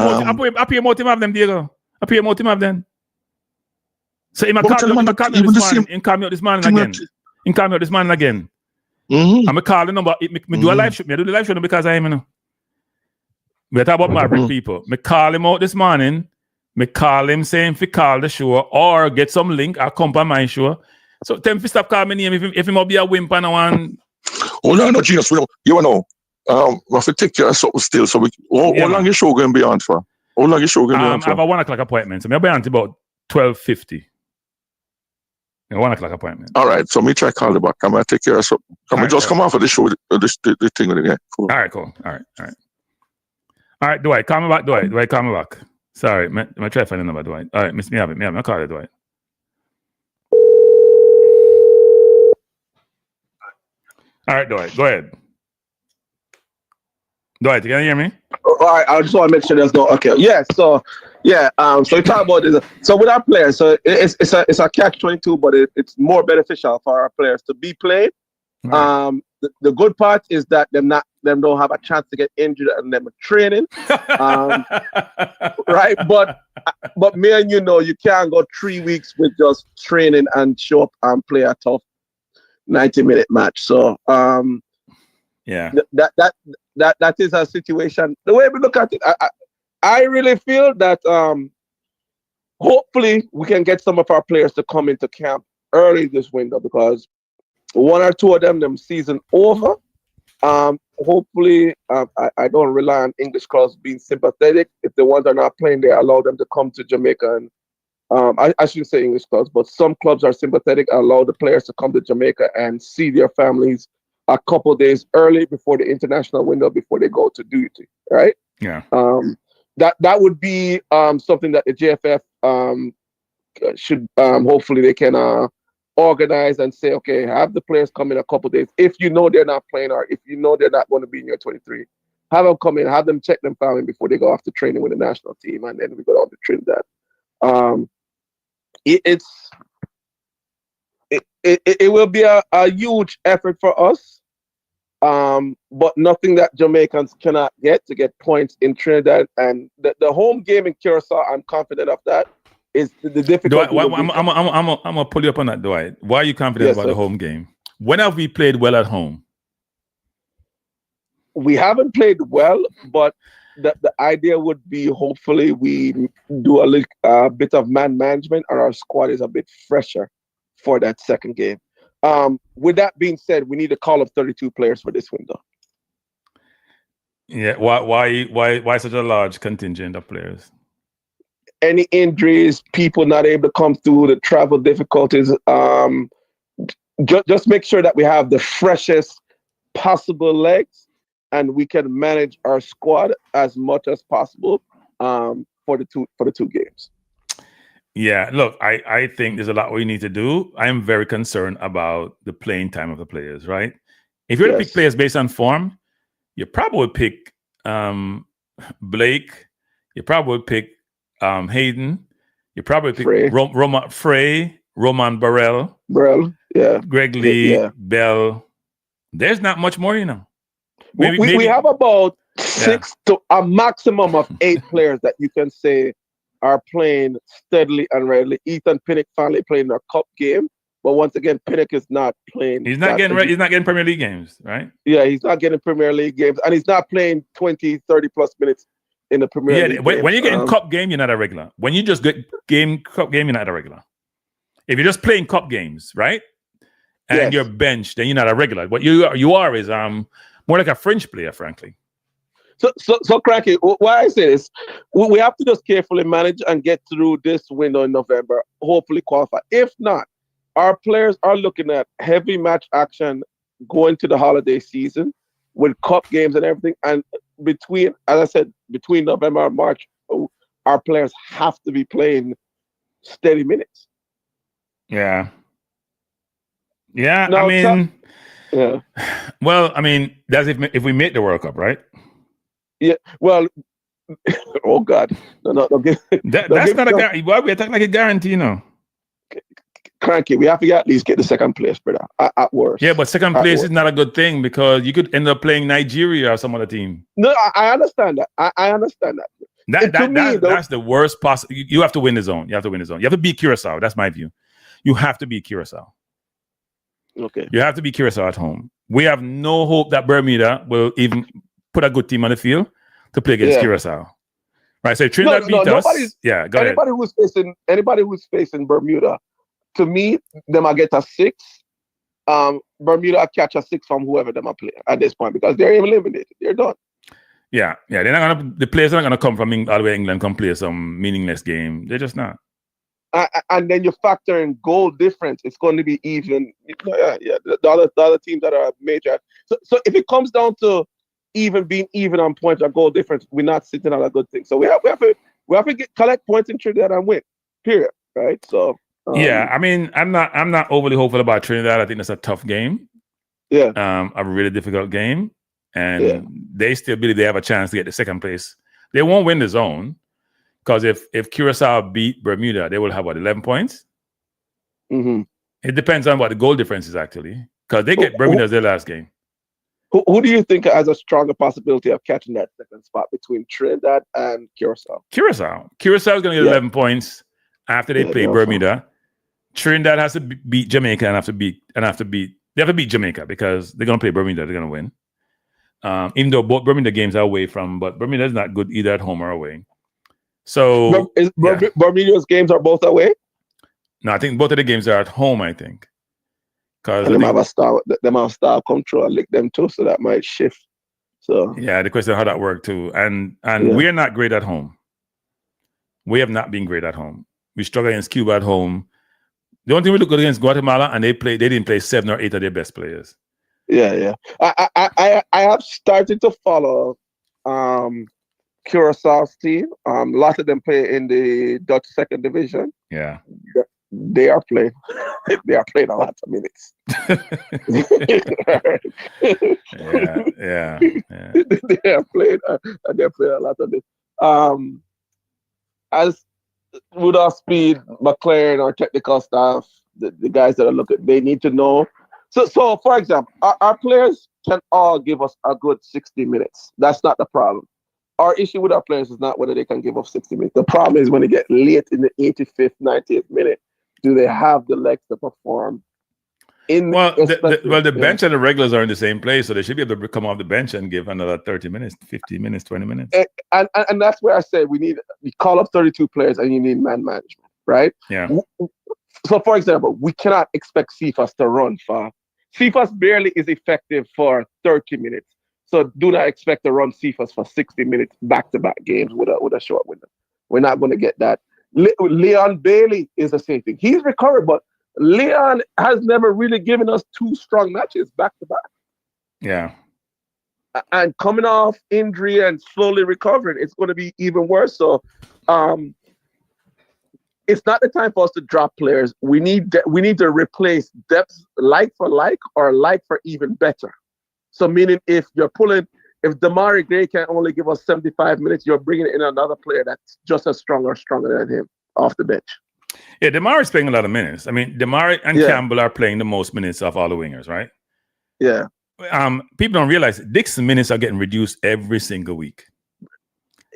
motive of them, Diego. Appear motive of them. So he But tell him call me even the this same morning. He call me out this morning thing again. that- He call me out this morning again. I'm a call the number. Me do a live show. Me do the live show because I am, you know. We talk about Maverick people. Me call him out this morning. Me call him saying if he call the show or get some link or come on my show. So tell him to stop calling me name if he might be a wimp and I want. Oh no, genius. You know. We have to take care of something still. So how long your show going to be on for? How long your show going to be on I for? have a 1 o'clock appointment. So maybe on to about 12:50. A 1 o'clock appointment. All right. So me try call you back. I'm gonna take care of something. Just come off of the show. The thing with it. Yeah. Cool. All right, cool. All right, Dwight, call me back, Dwight, call me back. Sorry, I try to find the number, Dwight. All right, me have it. I'll call it, Dwight. All right, Dwight, go ahead. Dwight, you can hear me? All right, I just want to make sure there's no okay. Yeah, so so we talk about this. So with our players, so it's a catch-22, but it's more beneficial for our players to be played. Right. The good part is that them don't have a chance to get injured and them training. Right, but me and you can't go 3 weeks with just training and show up and play a tough 90-minute match. So yeah, that is a situation. The way we look at it, I really feel that hopefully we can get some of our players to come into camp early this window because 1 or 2 of them season over. Hopefully, I don't rely on English clubs being sympathetic. If the ones are not playing, they allow them to come to Jamaica. And I shouldn't say English clubs, but some clubs are sympathetic, allow the players to come to Jamaica and see their families a couple days early before the international window, before they go to duty, right? Yeah. That would be something that the JFF should hopefully they can organize and say, okay, have the players come in a couple days. If you know they're not playing or if you know they're not going to be in your 23, have them come in, have them check them family before they go off to training with the national team, and then we go on to Trinidad. It will be a huge effort for us, but nothing that Jamaicans cannot get points in Trinidad. And the home game in Curacao, I'm confident of that. Is the difficulty. I'm gonna pull you up on that, Dwight. Why are you confident about the home game? When have we played well at home? We haven't played well, but the idea would be hopefully we do a bit of man management, and our squad is a bit fresher for that second game. With that being said, we need a call of 32 players for this window. Yeah, why such a large contingent of players? Any injuries, people not able to come through, the travel difficulties. Just make sure that we have the freshest possible legs, and we can manage our squad as much as possible for the two games. Yeah, look, I think there's a lot we need to do. I am very concerned about the playing time of the players, right? If you're to pick players based on form, you probably would pick Blake, you probably would pick Hayden, you probably pick Roman Burrell, Greg Lee, Bell. There's not much more, Maybe we have about 6 to a maximum of 8 players that you can say are playing steadily and regularly. Ethan Pinnock finally playing a cup game, but once again, Pinnock is not playing. He's not getting Premier League games, right? Yeah, he's not getting Premier League games, and he's not playing 20, 30 plus minutes in the Premier League. When you get in cup game, you're not a regular. When you just get cup game, you're not a regular. If you're just playing cup games, right, and you're benched, then you're not a regular. What you are is more like a fringe player, frankly. So Cranky, why I say this, we have to just carefully manage and get through this window in November, hopefully qualify. If not, our players are looking at heavy match action going to the holiday season with cup games and everything. And between November and March, our players have to be playing steady minutes. Yeah. Now, well, that's if we make the World Cup, right? Yeah. Well, oh God, no. That's not a guarantee. Why we talking like a guarantee, Cranky, we have to at least get the second place, brother. At worst. Yeah, but second place is not a good thing because you could end up playing Nigeria or some other team. No, I understand that. I understand that. That's the worst possible. You have to win the zone. You have to beat Curacao. That's my view. You have to beat Curacao. Okay. You have to beat Curacao at home. We have no hope that Bermuda will even put a good team on the field to play against Curacao. Right. So Trinidad beat us. Yeah. Go ahead. Anybody who's facing Bermuda, to me, them I get a 6. Bermuda catch a 6 from whoever them I play at this point because they're eliminated. They're done. Yeah. The players are not gonna come from all the way England come play some meaningless game. They're just not. And then you factor in goal difference, it's going to be even. The other teams that are major. So if it comes down to being even on points or goal difference, we're not sitting on a good thing. So we have to collect points in Trinidad and win. Period. Right. So I mean, I'm not overly hopeful about Trinidad. I think that's a tough game. Yeah. A really difficult game, and they still believe they have a chance to get the second place. They won't win the zone. Because if Curacao beat Bermuda, they will have 11 points. Mm-hmm. It depends on what the goal difference is actually. Because they get Bermuda as their last game. Who do you think has a stronger possibility of catching that second spot between Trinidad and Curacao? Curacao is going to get 11 points after they play Bermuda. Trinidad has to beat Jamaica and have to beat Jamaica because they're going to play Bermuda. They're going to win. Even though both Bermuda games are away from, but Bermuda is not good either at home or away. So Bermuda's games are both away? No, I think both of the games are at home, I think. Because they have a star come through and lick them too, so that might shift. So the question of how that worked too. And we're not great at home. We have not been great at home. We struggle against Cuba at home. The only thing we look good against Guatemala, and they didn't play 7 or 8 of their best players. Yeah. I have started to follow Curaçao's team. A lot of them play in the Dutch second division. Yeah. They are playing. They are playing a lot of minutes. Yeah. They're playing a lot of this. As with our speed, McLaren, our technical staff, the guys that are looking, they need to know. So for example, our players can all give us a good 60 minutes. That's not the problem. Our issue with our players is not whether they can give up 60 minutes. The problem is when they get late in the 85th, 90th minute, do they have the legs to perform? The bench and the regulars are in the same place, so they should be able to come off the bench and give another 30 minutes, 50 minutes, 20 minutes. And that's where I say we call up 32 players and you need man management, right? Yeah. So, for example, we cannot expect CFAS to run for. CFAS barely is effective for 30 minutes. So do not expect to run CFAS for 60 minutes back-to-back games with a short window. We're not going to get that. Leon Bailey is the same thing. He's recovered, but Leon has never really given us 2 strong matches back-to-back. Yeah. And coming off injury and slowly recovering, it's going to be even worse. So it's not the time for us to drop players. We need to replace depth like for like or like for even better. So meaning if Damari Gray can only give us 75 minutes, you're bringing in another player that's just as strong or stronger than him off the bench. Yeah, Damari's playing a lot of minutes. I mean, Damari and Campbell are playing the most minutes of all the wingers, right? Yeah. People don't realize Dixon's minutes are getting reduced every single week.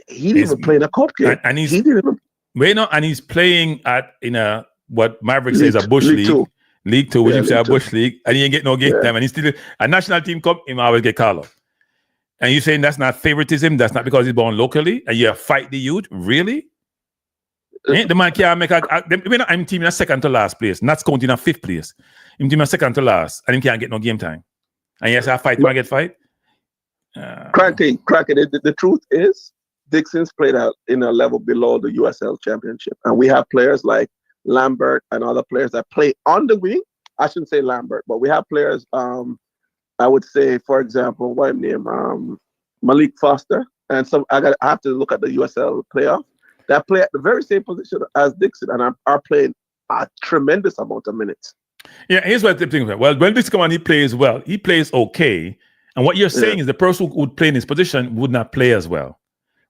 He didn't even play in a cup game. And he's playing in a what Maverick says a bush league. League 2, which you say a bush league, and he ain't get no game time, and he's still a national team cup, he always get called up. And you saying that's not favoritism, that's not because he's born locally, and you fight the youth, really? The man can't make I'm team in a second to last place, not counting a 5th place. I'm team a second to last, and he can't get no game time. And yes, I fight him, I get fight. Cranky. The truth is, Dixon's played out in a level below the USL Championship, and we have players like Lambert and other players that play on the wing. I shouldn't say Lambert, but we have players. I would say, for example, what name? Malik Foster, and I have to look at the USL playoff that play at the very same position as Dixon, and are playing a tremendous amount of minutes. Yeah, here's what I'm thinking. Well, when Dixon come on, he plays well. He plays okay. And what you're saying is the person who would play in his position would not play as well,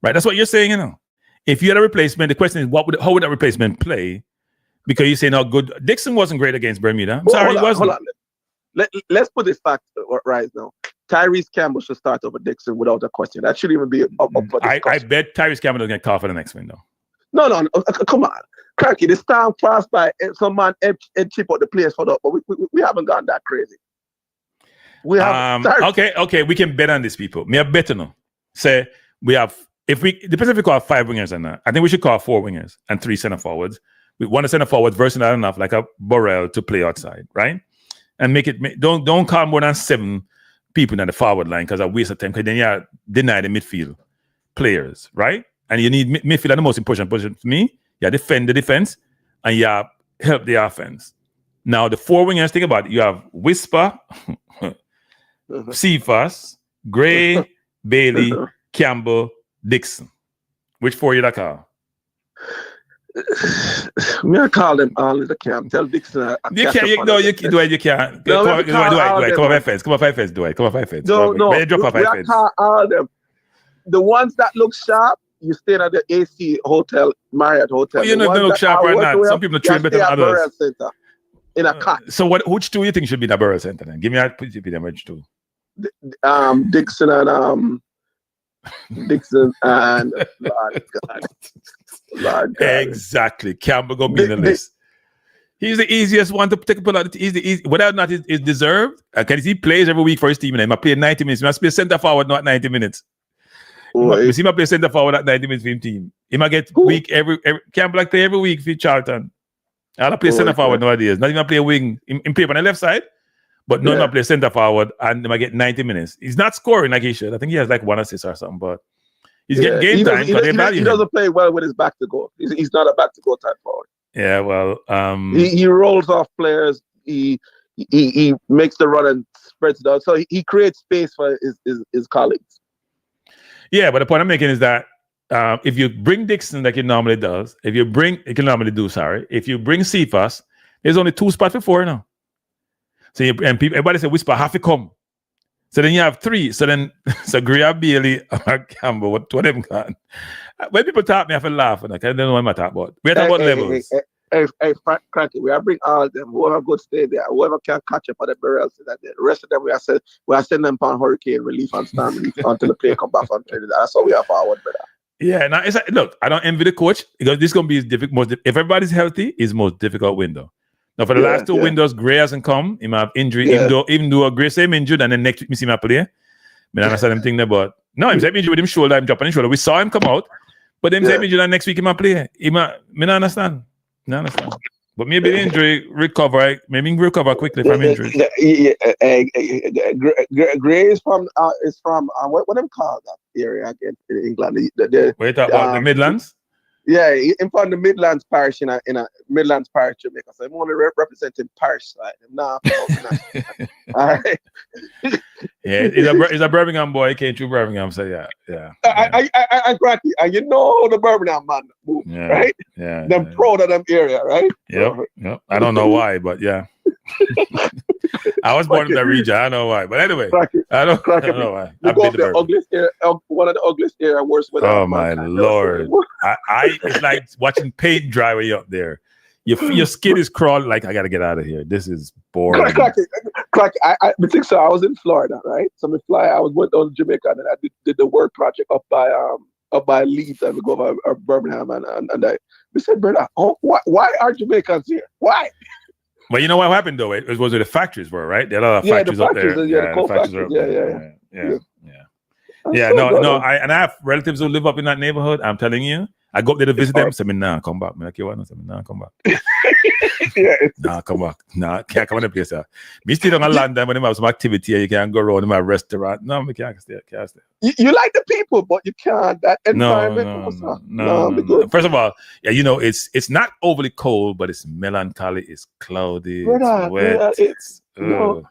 right? That's what you're saying, you know. If you had a replacement, the question is, how would that replacement play? Because you're saying how good Dixon wasn't great against Bermuda. I'm sorry, he wasn't. Hold on. Let's put this fact right now. Tyrese Campbell should start over Dixon without a question. That shouldn't even be up for discussion. I bet Tyrese Campbell doesn't get called for the next window. No, come on. Cranky, this time passed by some man and chip out the place for that, but we haven't gone that crazy. We have okay, we can bet on these people. Me a bet no. Say we have depends if we call 5 wingers and that. I think we should call 4 wingers and 3 center forwards. We want a center forward versatile enough, like a Burrell, to play outside, right? And don't call more than 7 people in the forward line because I waste of time. Because then you deny the midfield players, right? And you need midfield are the most important position for me. You defend the defense and you help the offense. Now the 4 wingers, think about it. You have Whisper, Cephas, Gray, Bailey, Campbell, Dixon. Which 4 you like call? Me I call them all in the camp. Tell Dixon. You can't. You can't. Come off my fence. Do it. Come off my fence. No. Drop off my fence. Call all them. The ones that look sharp, you stay at the AC Hotel, Marriott Hotel. Well, you know, they look sharp right now. Some people train better than others. Center, in a cot. So which 2 you think should be the Borough Center then? Give me which 2. Dixon and Lord God. Exactly. Campbell gonna be in the list. He's the easiest one to take a pull out. He's the easy, whether or not it's deserved. Because he plays every week for his team and he might play 90 minutes. He must play center forward, not 90 minutes. He might play center forward at 90 minutes for his team. He might get week every Campbell play every week for Charlton. I'll play center forward nowadays. Not even play wing. In play on the left side, but no one play center forward and he might get 90 minutes. He's not scoring like he should. I think he has like 1 assist or something, but he's getting game time. He doesn't play well with his back to goal. He's not a back to goal type forward. Yeah, well, he rolls off players. He makes the run and spreads it out. So he creates space for his colleagues. Yeah, but the point I'm making is that if you bring Dixon like it normally does, if you bring Cephas, there's only 2 spots for 4 now. So everybody say Whisper have to come. So then you have 3. So then Gray, Bailey, or Campbell, what them can. When people talk, me I have to laugh. I don't know what I'm talking about. We are talking about levels. Hey, Frankie, we are bring all of them. Whoever good stay there, whoever can catch up on the barrels, the rest of them we are sending them on hurricane relief and storm relief until the play come back on Trinidad. That's how we are forward, brother. Yeah, now it's like, look, I don't envy the coach because this is gonna be his difficult. If everybody's healthy, it's most difficult window. Now for the last 2 windows, Gray hasn't come. He might have injury, even though Gray same injured, and then next week we see him play. I understand him thing there, but no, him same injured with him shoulder, him dropping his shoulder. We saw him come out, but then same injured, and next week he might play. Me not understand. No understand. But maybe the injury recover. Maybe recover quickly from injury. Gray is from what them call that area again in England? Wait, about the Midlands? Yeah, in from the Midlands parish in a Midlands parish Jamaica. So I'm only representing parish side. Nah, all right. Yeah, he's a Birmingham boy. He came through Birmingham, so yeah. I grant you, and you know the Birmingham man move, right? Yeah. Them proud of them area, right? Yep. I don't know why, but yeah. I was born in that region. I don't know why, but anyway, I don't know why. I've been the ugliest area, one of the ugliest area, worst weather. Oh my Lord! It's like watching paint dry when you're up there. Your skin is crawling. Like I gotta get out of here. This is boring. I think so. I was in Florida, right? So I went on Jamaica and I did the work project up by Leeds and we go over Birmingham and we said, brother, why are Jamaicans here? Why? Well, you know what happened though? It was where the factories were, right? There are a lot of factories up there. The factories. No. I have relatives who live up in that neighborhood. I'm telling you, I go up there to visit them. Say me, nah, come back. Me like you want? Say me, nah, come back. Nah, come back. Nah, can't come on the place. Me still on London when they have some activity. You can't go around in my restaurant. No, me can't stay. You like the people, but you can't. That environment. No. First of all, it's not overly cold, but it's melancholy. It's cloudy. It's wet.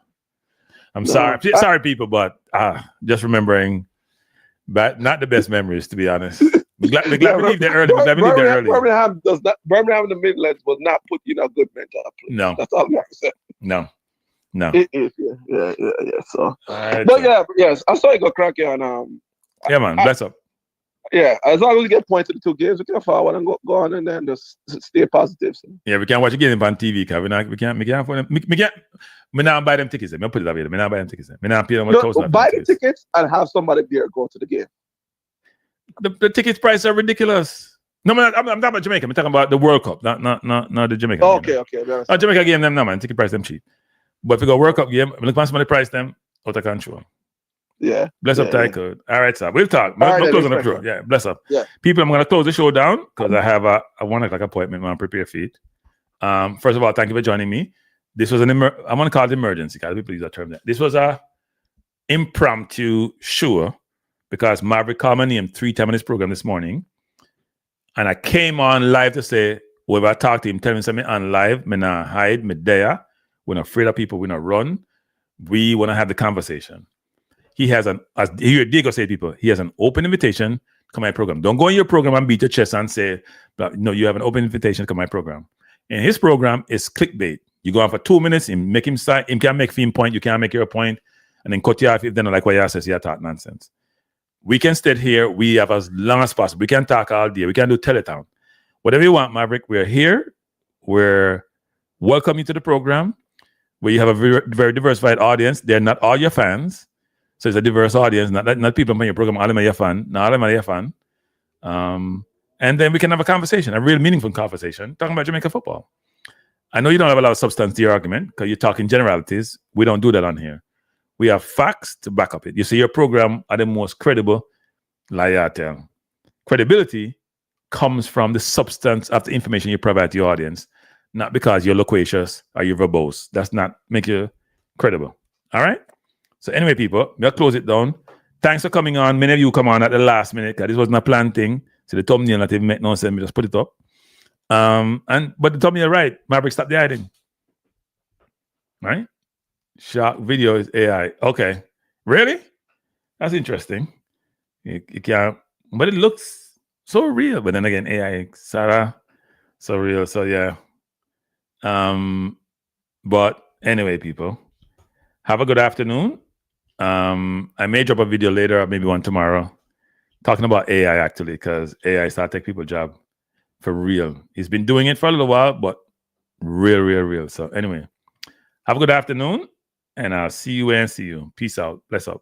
I'm sorry, people, but just remembering, but not the best memories, to be honest. We're glad we leave there early. Birmingham in the Midlands was not put you in a good mental place. No, that's all we have to say. No. It is, yeah. So, yes, I saw you go crack on. Yeah, man, bless up. Yeah, as long as we get points to the 2 games, we can forward and go on and then just stay positive. So. Yeah, we can't watch a game on TV because we can't. Me now buy them tickets. Me put it up here. Me now buy them tickets. Me now pay them No, buy the tickets and have somebody there go to the game. The tickets price are ridiculous. No, I'm talking about Jamaica. I'm talking about the World Cup, not the Jamaica. Oh, game. okay. Jamaica game, them no man. Ticket price them cheap. But if you go World Cup game, look at somebody price them out of control. Yeah. Bless up, Tyco. All right, sir. We'll talk. No close on the show. Yeah, bless up. Yeah. People, I'm gonna close the show down because I have a 1 o'clock appointment when I'm prepare for it. First of all, thank you for joining me. This was I'm gonna call it emergency, because people use that term. This was a impromptu show because Maverick called my name 3 times in this program this morning. And I came on live to say, whenever I talk to him, tell him something on live, me not hide, me there. We're not afraid of people, we're not run. We want to have the conversation. He has as Diego say people, he has an open invitation to come my program. Don't go in your program and beat your chest and say, no, you have an open invitation to come my program. And his program is clickbait. You go on for 2 minutes and make him start, him can't make him point, you can't make your point, and then cut you off if they don't like what you say, you talk nonsense. We can stay here. We have as long as possible. We can talk all day. We can do teletown. Whatever you want, Maverick. We're here. We're welcome you to the program where you have a very, very diversified audience. They're not all your fans. So it's a diverse audience. Not people on your program, all of them are your fan. Not all of them are your fan. And then we can have a conversation, a real meaningful conversation, talking about Jamaica football. I know you don't have a lot of substance to your argument because you're talking generalities. We don't do that on here. We have facts to back up it. You see, your program are the most credible. Credibility comes from the substance of the information you provide to your audience, not because you're loquacious or you're verbose. That's not make you credible. All right? So anyway, people, we'll close it down. Thanks for coming on. Many of you come on at the last minute because this wasn't a planned thing. So the thumbnail not even make no sense. We just put it up. But the thumbnail right. Maverick, stop the hiding. Right? Shark video is AI. Okay. Really? That's interesting. You can't, but it looks so real. But then again, AI, Sarah, so real. So yeah. But anyway, people, have a good afternoon. I may drop a video later, or maybe one tomorrow, talking about AI actually, because AI started to take people's job for real. He's been doing it for a little while, but real. So anyway, have a good afternoon. And I'll see you and see you. Peace out. Bless up.